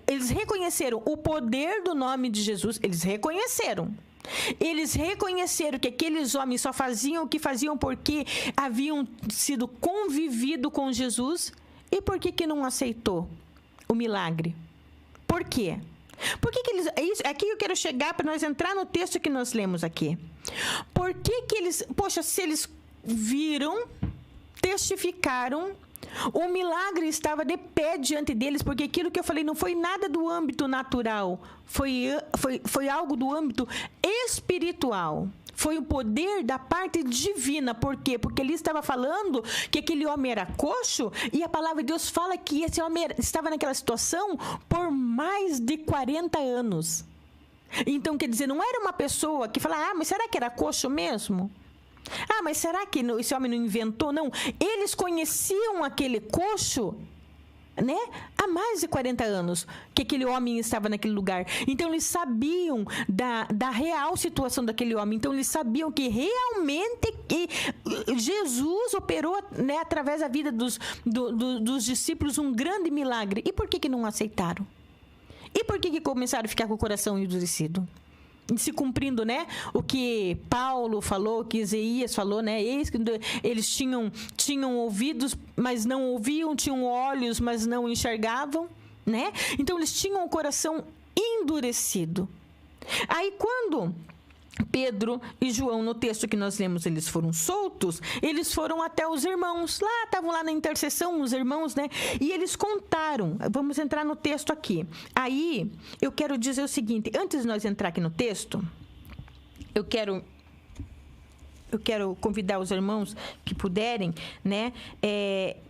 eles reconheceram o poder do nome de Jesus, eles reconheceram que aqueles homens só faziam o que faziam porque haviam sido convivido com Jesus. E por que não aceitou o milagre? Por quê? Por que eles... Aqui eu quero chegar para nós entrar no texto que nós lemos aqui. Por que eles... Poxa, se eles viram, testificaram, o milagre estava de pé diante deles, porque aquilo que eu falei não foi nada do âmbito natural, foi algo do âmbito espiritual. Foi o poder da parte divina. Por quê? Porque ele estava falando que aquele homem era coxo, e a palavra de Deus fala que esse homem estava naquela situação por mais de 40 anos. Então, quer dizer, não era uma pessoa que fala, mas será que era coxo mesmo? Mas será que esse homem não inventou? Não, eles conheciam aquele coxo, né, há mais de 40 anos que aquele homem estava naquele lugar. Então eles sabiam da real situação daquele homem. Então eles sabiam que realmente Jesus operou, né, através da vida dos discípulos um grande milagre. E por que não aceitaram? E por que começaram a ficar com o coração endurecido? Se cumprindo, né, o que Paulo falou, que Isaías falou, né, eles tinham ouvidos, mas não ouviam, tinham olhos, mas não enxergavam, né? Então eles tinham o coração endurecido. Aí quando Pedro e João, no texto que nós lemos, eles foram soltos, eles foram até os irmãos, estavam lá na intercessão, os irmãos, né? E eles contaram, vamos entrar no texto aqui. Aí, eu quero dizer o seguinte, antes de nós entrar aqui no texto, eu quero convidar os irmãos que puderem, né,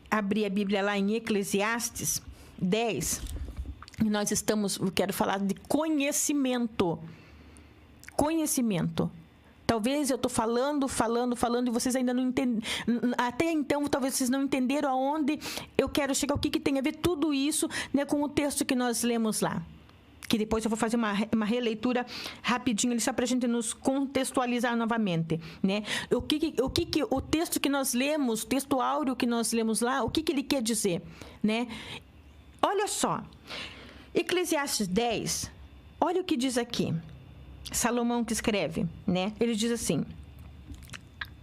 abrir a Bíblia lá em Eclesiastes 10, eu quero falar de conhecimento. Talvez eu estou falando e vocês ainda não entendem. Até então, talvez vocês não entenderam aonde eu quero chegar, o que tem a ver tudo isso, né, com o texto que nós lemos lá. Que depois eu vou fazer uma releitura rapidinho ali, só para a gente nos contextualizar novamente, né? O texto que nós lemos, o texto áureo que nós lemos lá, o que ele quer dizer, né? Olha só, Eclesiastes 10, olha o que diz aqui. Salomão que escreve, né? Ele diz assim,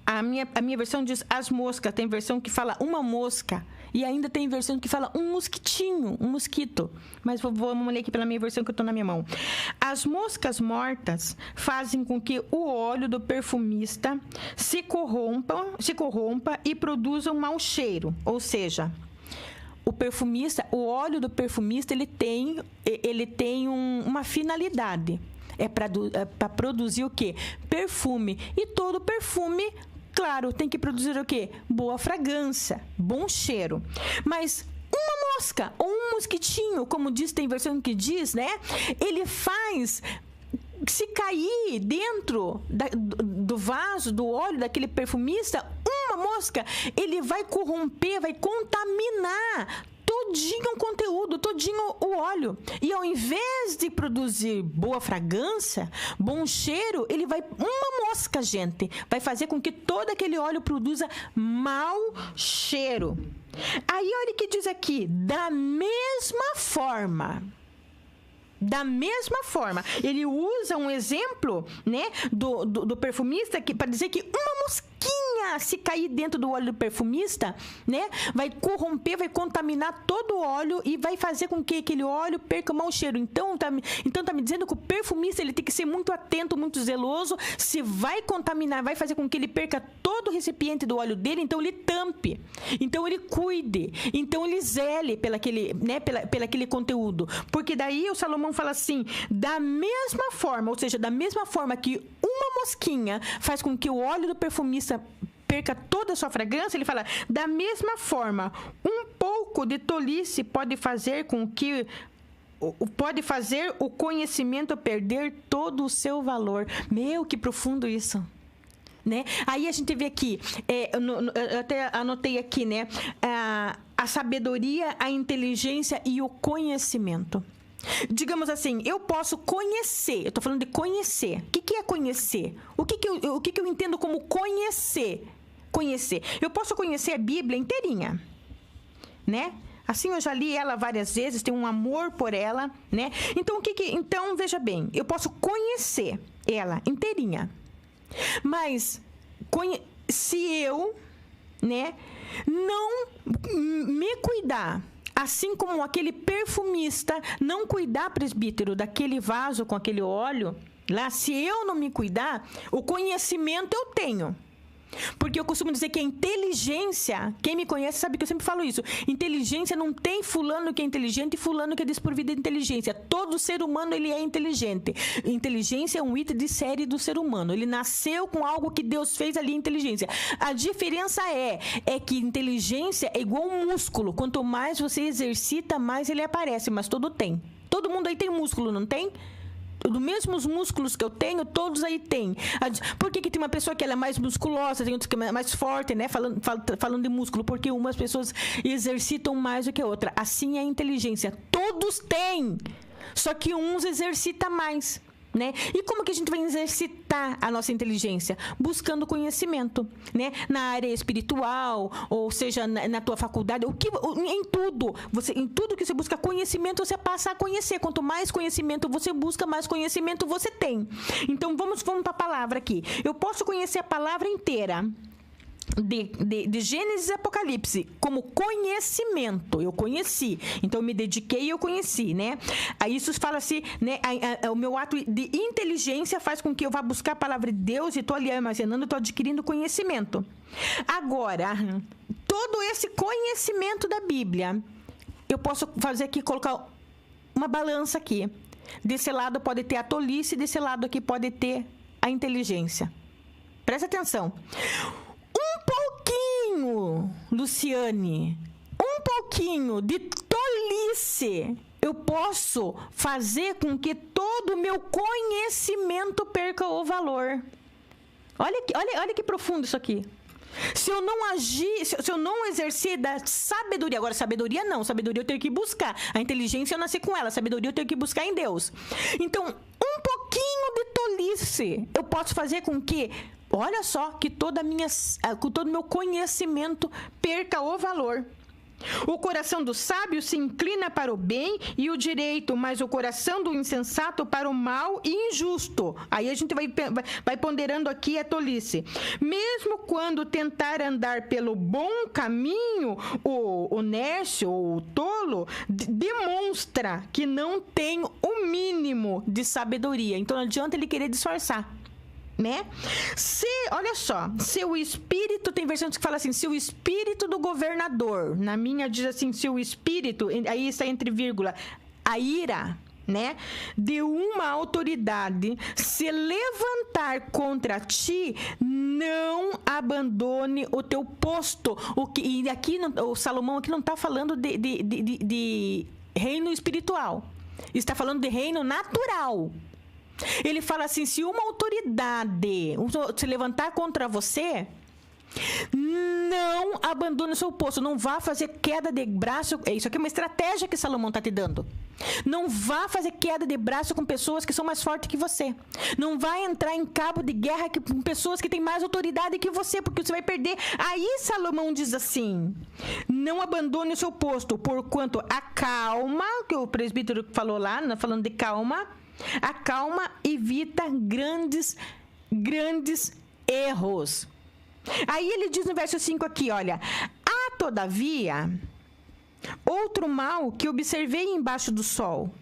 a minha versão diz as moscas, tem versão que fala uma mosca, e ainda tem versão que fala um mosquitinho, um mosquito. Mas vamos ler aqui pela minha versão que eu estou na minha mão. As moscas mortas fazem com que o óleo do perfumista se corrompa e produza um mau cheiro. Ou seja, o óleo do perfumista, ele tem uma finalidade. É para produzir o quê? Perfume. E todo perfume, claro, tem que produzir o quê? Boa fragrância, bom cheiro. Mas uma mosca ou um mosquitinho, como diz, tem versão que diz, né? Ele faz... Se cair dentro do vaso, do óleo daquele perfumista, uma mosca, ele vai corromper, vai contaminar todinho o conteúdo, todinho o óleo. E ao invés de produzir boa fragrância, bom cheiro, ele vai... Uma mosca, gente, vai fazer com que todo aquele óleo produza mau cheiro. Aí, olha o que diz aqui. Da mesma forma, ele usa um exemplo, né, do perfumista para dizer que uma mosquinha, se cair dentro do óleo do perfumista, né, vai corromper, vai contaminar todo o óleo e vai fazer com que aquele óleo perca o mau cheiro. Então tá me dizendo que o perfumista, ele tem que ser muito atento, muito zeloso. Se vai contaminar, vai fazer com que ele perca todo o recipiente do óleo dele, então ele tampe, então ele cuide, então ele zele pelaquele conteúdo. Porque daí o Salomão fala assim, da mesma forma, ou seja, da mesma forma que uma mosquinha faz com que o óleo do perfumista perca toda a sua fragrância, ele fala, da mesma forma, um pouco de tolice pode fazer o conhecimento perder todo o seu valor. Meu, que profundo isso. né? Aí a gente vê aqui, eu até anotei aqui, né? A sabedoria, a inteligência e o conhecimento. Digamos assim, eu posso conhecer, eu estou falando de conhecer. O que é conhecer? O que eu entendo como conhecer? Conhecer. Eu posso conhecer a Bíblia inteirinha, né? Assim, eu já li ela várias vezes, tenho um amor por ela, né? Então, então veja bem, eu posso conhecer ela inteirinha. Mas, se eu, né, não me cuidar, assim como aquele perfumista não cuidar, presbítero, daquele vaso com aquele óleo, lá, se eu não me cuidar, o conhecimento eu tenho. Porque eu costumo dizer que a inteligência, quem me conhece sabe que eu sempre falo isso, inteligência não tem fulano que é inteligente e fulano que é desprovido de inteligência. Todo ser humano, ele é inteligente. Inteligência é um item de série do ser humano. Ele nasceu com algo que Deus fez ali, inteligência. A diferença é que inteligência é igual um músculo. Quanto mais você exercita, mais ele aparece, mas todo tem. Todo mundo aí tem músculo, não tem? Dos mesmos músculos que eu tenho, todos aí têm. Por que tem uma pessoa que ela é mais musculosa, tem outra que é mais forte, né? Falando de músculo, porque umas pessoas exercitam mais do que a outra. Assim é a inteligência. Todos têm, só que uns exercitam mais, né? E como que a gente vai exercitar a nossa inteligência? Buscando conhecimento, né? Na área espiritual, ou seja, na tua faculdade, em tudo que você busca conhecimento, você passa a conhecer. Quanto mais conhecimento você busca, mais conhecimento você tem. Então, vamos para a palavra aqui. Eu posso conhecer a palavra inteira, de Gênesis e Apocalipse, como conhecimento. Eu conheci, então eu me dediquei e eu conheci, né? Aí isso fala-se, né? O meu ato de inteligência faz com que eu vá buscar a palavra de Deus e estou ali armazenando, estou adquirindo conhecimento. Agora, todo esse conhecimento da Bíblia, eu posso fazer aqui, colocar uma balança aqui. Desse lado pode ter a tolice, desse lado aqui pode ter a inteligência. Presta atenção. Luciane, um pouquinho de tolice, eu posso fazer com que todo o meu conhecimento perca o valor. Olha que profundo isso aqui. Se eu não agir, se eu não exercer da sabedoria, agora sabedoria não, sabedoria eu tenho que buscar, a inteligência eu nasci com ela, a sabedoria eu tenho que buscar em Deus. Então, um pouquinho de tolice eu posso fazer com que, olha só, que todo o meu conhecimento perca o valor. O coração do sábio se inclina para o bem e o direito, mas o coração do insensato para o mal e injusto. Aí a gente vai ponderando aqui a tolice. Mesmo quando tentar andar pelo bom caminho, o nércio ou o tolo demonstra que não tem o mínimo de sabedoria. Então não adianta ele querer disfarçar, né? Olha só, se o espírito, tem versões que fala assim, se o espírito do governador, na minha diz assim, se o espírito, aí está entre vírgula, a ira, né, de uma autoridade se levantar contra ti, não abandone o teu posto. E aqui, o Salomão aqui não está falando de reino espiritual, está falando de reino natural. Ele fala assim, se uma autoridade se levantar contra você, não abandone o seu posto, não vá fazer queda de braço. Isso aqui é uma estratégia que Salomão está te dando. Não vá fazer queda de braço com pessoas que são mais fortes que você. Não vá entrar em cabo de guerra com pessoas que têm mais autoridade que você, porque você vai perder. Aí Salomão diz assim, não abandone o seu posto, porquanto a calma, que o presbítero falou lá, falando de calma, a calma evita grandes erros. Aí ele diz no verso 5 aqui, olha, há todavia outro mal que observei embaixo do sol,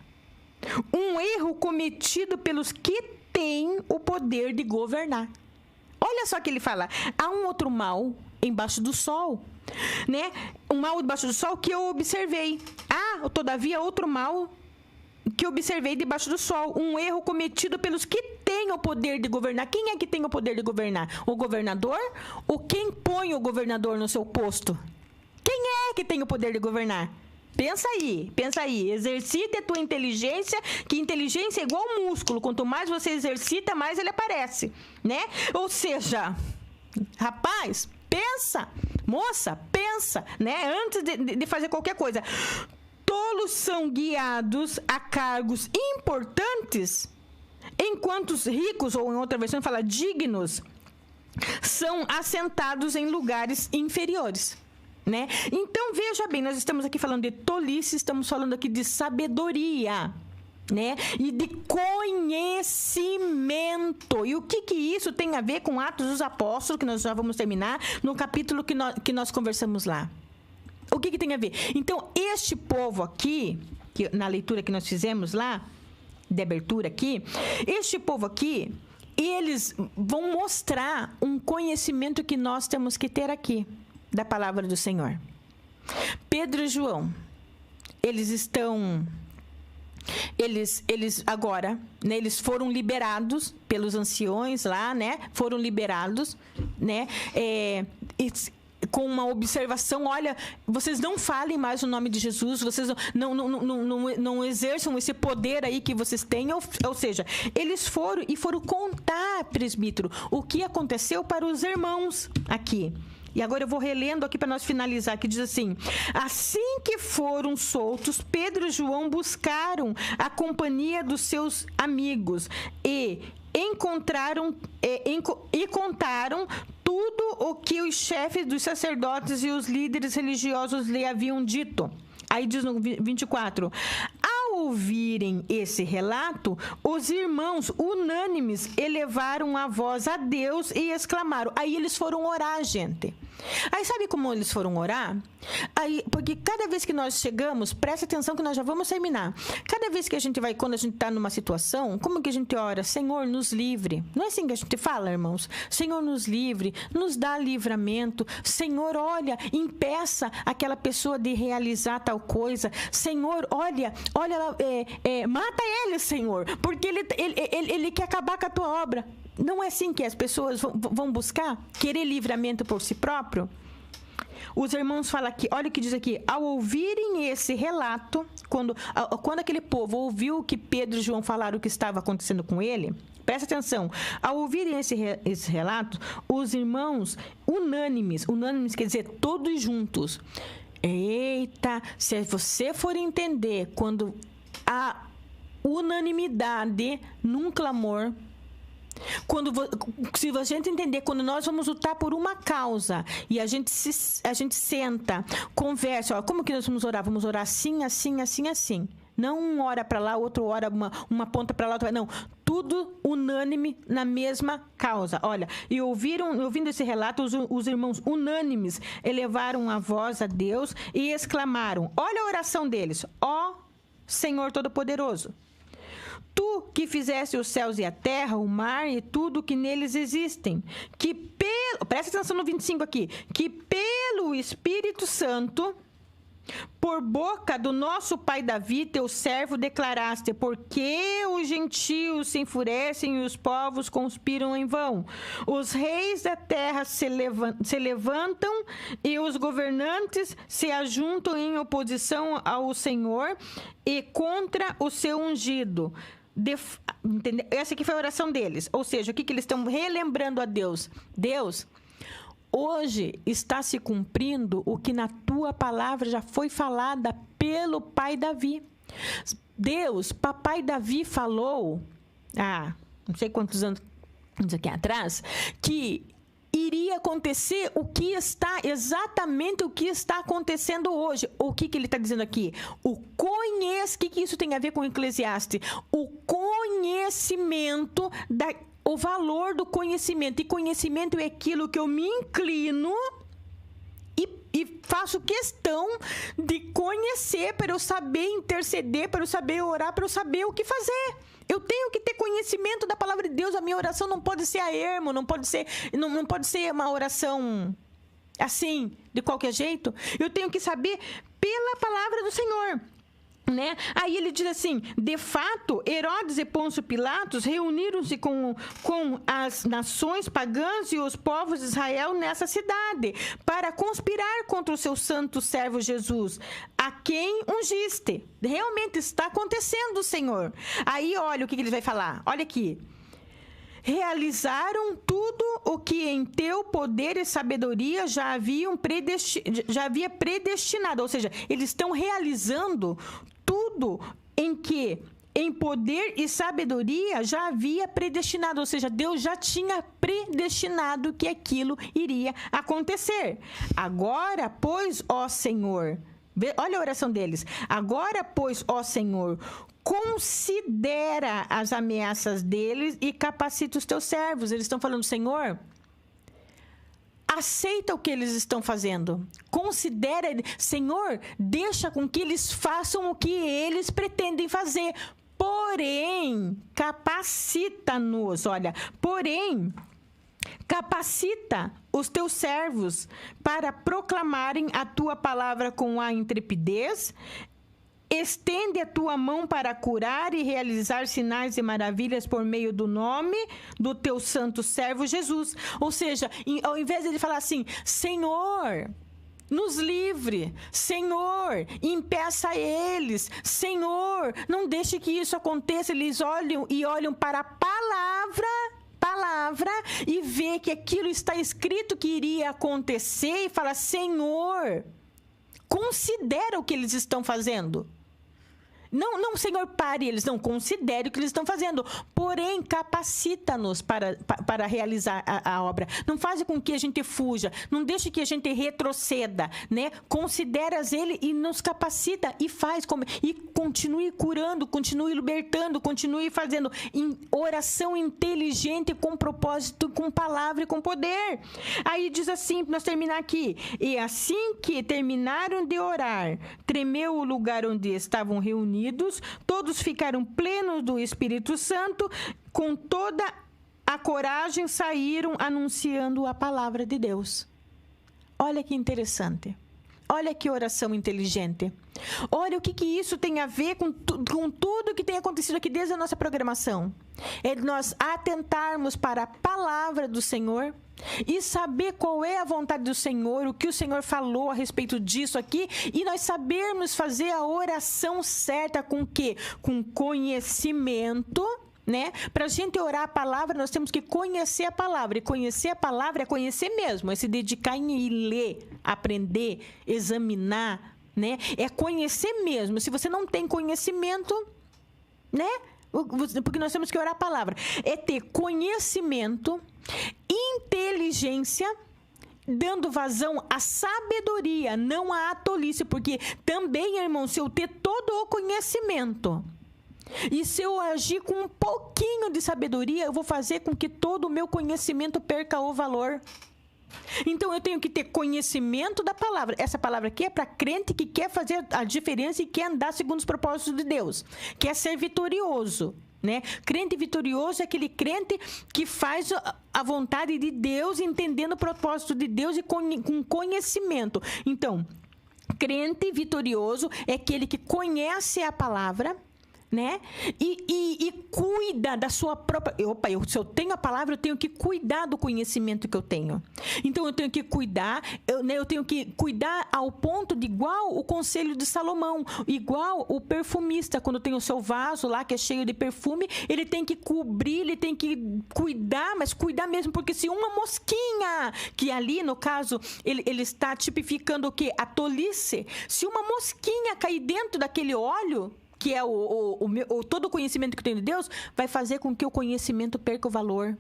um erro cometido pelos que têm o poder de governar. Olha só que ele fala, há um outro mal embaixo do sol, né? Um mal embaixo do sol que eu observei. Há todavia outro mal que observei debaixo do sol, um erro cometido pelos que têm o poder de governar. Quem é que tem o poder de governar? O governador? Ou quem põe o governador no seu posto? Quem é que tem o poder de governar? Pensa aí. Exercite a tua inteligência, que inteligência é igual músculo. Quanto mais você exercita, mais ele aparece, né? Ou seja, rapaz, pensa. Moça, pensa, né? Antes de fazer qualquer coisa. Tolos são guiados a cargos importantes, enquanto os ricos, ou em outra versão fala dignos, são assentados em lugares inferiores, né? Então, veja bem, nós estamos aqui falando de tolice, estamos falando aqui de sabedoria, né? E de conhecimento. E o que isso tem a ver com Atos dos Apóstolos, que nós já vamos terminar, no capítulo que nós conversamos lá? O que tem a ver? Então, este povo aqui, que na leitura que nós fizemos lá, de abertura aqui, este povo aqui, eles vão mostrar um conhecimento que nós temos que ter aqui, da palavra do Senhor. Pedro e João, eles agora, né, eles foram liberados pelos anciões lá, né, foram liberados, né, com uma observação, olha, vocês não falem mais o nome de Jesus, vocês não exerçam esse poder aí que vocês têm, ou seja, eles foram contar, presbítero, o que aconteceu para os irmãos aqui. E agora eu vou relendo aqui para nós finalizar, que diz assim: assim que foram soltos, Pedro e João buscaram a companhia dos seus amigos e contaram tudo o que os chefes dos sacerdotes e os líderes religiosos lhe haviam dito. Aí diz no 24: ao ouvirem esse relato, os irmãos unânimes elevaram a voz a Deus e exclamaram. Aí eles foram orar, gente. Aí sabe como eles foram orar? Aí, porque cada vez que nós chegamos, presta atenção que nós já vamos terminar. Cada vez que a gente vai, quando a gente está numa situação, como que a gente ora? Senhor, nos livre. Não é assim que a gente fala, irmãos? Senhor, nos livre, nos dá livramento. Senhor, olha, impeça aquela pessoa de realizar tal coisa. Senhor, olha, mata ele, Senhor, porque ele quer acabar com a tua obra. Não é assim que as pessoas vão buscar? Querer livramento por si próprio? Os irmãos falam aqui, olha o que diz aqui: ao ouvirem esse relato, quando aquele povo ouviu que Pedro e João falaram o que estava acontecendo com ele, presta atenção, ao ouvirem esse relato, os irmãos unânimes quer dizer todos juntos. Eita, se você for entender quando há unanimidade num clamor, se a gente entender, quando nós vamos lutar por uma causa e a gente senta, conversa, ó, como que nós vamos orar? Vamos orar assim, assim, assim, assim. Não um ora para lá, outro ora uma ponta para lá, outra, não. Tudo unânime na mesma causa. Olha, e ouvindo esse relato, os irmãos unânimes elevaram a voz a Deus e exclamaram. Olha a oração deles. Ó Senhor Todo-Poderoso, Tu que fizeste os céus e a terra, o mar e tudo que neles existem, presta atenção no 25 aqui, que pelo Espírito Santo, por boca do nosso pai Davi, teu servo, declaraste, porque os gentios se enfurecem e os povos conspiram em vão. Os reis da terra se levantam e os governantes se ajuntam em oposição ao Senhor e contra o seu ungido. Essa aqui foi a oração deles. Ou seja, o que eles estão relembrando a Deus? Deus, hoje está se cumprindo o que na tua palavra já foi falada pelo pai Davi. Deus, papai Davi falou, não sei quantos anos aqui atrás, que iria acontecer exatamente o que está acontecendo hoje. O que ele está dizendo aqui? O que isso tem a ver com Eclesiastes? O conhecimento, o valor do conhecimento. E conhecimento é aquilo que eu me inclino e faço questão de conhecer para eu saber interceder, para eu saber orar, para eu saber o que fazer. Eu tenho que ter conhecimento da palavra de Deus. A minha oração não pode ser a ermo, não pode ser uma oração assim, de qualquer jeito. Eu tenho que saber pela palavra do Senhor. né? Aí ele diz assim: de fato, Herodes e Pôncio Pilatos reuniram-se com as nações pagãs e os povos de Israel nessa cidade para conspirar contra o seu santo servo Jesus, a quem ungiste. Realmente está acontecendo, Senhor. Aí olha o que ele vai falar. Olha aqui. Realizaram tudo o que em teu poder e sabedoria já havia predestinado. Ou seja, eles estão realizando tudo em que em poder e sabedoria já havia predestinado. Ou seja, Deus já tinha predestinado que aquilo iria acontecer. Agora, pois, ó Senhor... Olha a oração deles. Agora, pois, ó Senhor, considera as ameaças deles e capacita os teus servos. Eles estão falando: Senhor, aceita o que eles estão fazendo. Considera, Senhor, deixa com que eles façam o que eles pretendem fazer. Porém, capacita-nos. Olha, porém, capacita os teus servos para proclamarem a tua palavra com a intrepidez. Estende a tua mão para curar e realizar sinais e maravilhas por meio do nome do teu santo servo Jesus. Ou seja, ao invés de ele falar assim: Senhor, nos livre, Senhor, impeça eles, Senhor, não deixe que isso aconteça. Eles olham para a palavra e vê que aquilo está escrito que iria acontecer e fala: Senhor, considera o que eles estão fazendo. Não, Senhor, pare eles. Não, considere o que eles estão fazendo. Porém, capacita-nos para realizar a obra. Não faça com que a gente fuja. Não deixe que a gente retroceda, né? Considera-as ele e nos capacita e faz. E continue curando, continue libertando, continue fazendo oração inteligente, com propósito, com palavra e com poder. Aí diz assim, para nós terminar aqui: e assim que terminaram de orar, tremeu o lugar onde estavam reunidos. Todos ficaram plenos do Espírito Santo, com toda a coragem saíram anunciando a palavra de Deus. Olha que interessante. Olha que oração inteligente. Olha o que isso tem a ver com tudo que tem acontecido aqui desde a nossa programação. É nós atentarmos para a palavra do Senhor e saber qual é a vontade do Senhor, o que o Senhor falou a respeito disso aqui, e nós sabermos fazer a oração certa com o quê? Com conhecimento, né? Para a gente orar a palavra, nós temos que conhecer a palavra. E conhecer a palavra é conhecer mesmo, é se dedicar em ler, aprender, examinar, né? É conhecer mesmo. Se você não tem conhecimento, né? Porque nós temos que orar a palavra. É ter conhecimento, inteligência, dando vazão à sabedoria, não à tolice. Porque também, irmão, se eu ter todo o conhecimento e se eu agir com um pouquinho de sabedoria, eu vou fazer com que todo o meu conhecimento perca o valor. Então, eu tenho que ter conhecimento da palavra. Essa palavra aqui é para crente que quer fazer a diferença e quer andar segundo os propósitos de Deus. Quer ser vitorioso, né? Crente vitorioso é aquele crente que faz a vontade de Deus, entendendo o propósito de Deus e com conhecimento. Então, crente vitorioso é aquele que conhece a palavra, né? E cuida da sua própria... se eu tenho a palavra, eu tenho que cuidar do conhecimento que eu tenho. Então, eu tenho que cuidar, eu tenho que cuidar ao ponto de igual o conselho de Salomão, igual o perfumista, quando tem o seu vaso lá, que é cheio de perfume, ele tem que cobrir, ele tem que cuidar, mas cuidar mesmo, porque se uma mosquinha, que ali, no caso, ele está tipificando o quê? A tolice. Se uma mosquinha cair dentro daquele óleo, que é todo o conhecimento que eu tenho de Deus, vai fazer com que o conhecimento perca o valor.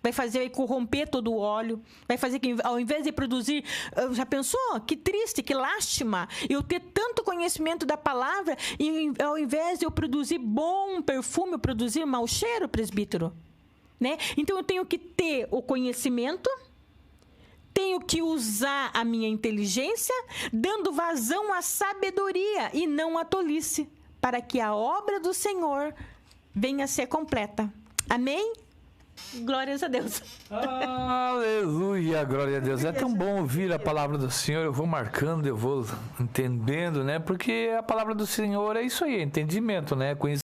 Vai fazer corromper todo o óleo. Vai fazer que, ao invés de produzir... Já pensou? Que triste, que lástima. Eu ter tanto conhecimento da palavra e, ao invés de eu produzir bom perfume, eu produzir mau cheiro, presbítero. Né? Então, eu tenho que ter o conhecimento... Tenho que usar a minha inteligência, dando vazão à sabedoria e não à tolice, para que a obra do Senhor venha a ser completa. Amém? Glórias a Deus. Aleluia, glória a Deus. É tão bom ouvir a palavra do Senhor. Eu vou marcando, eu vou entendendo, né? Porque a palavra do Senhor é isso aí, é entendimento, né?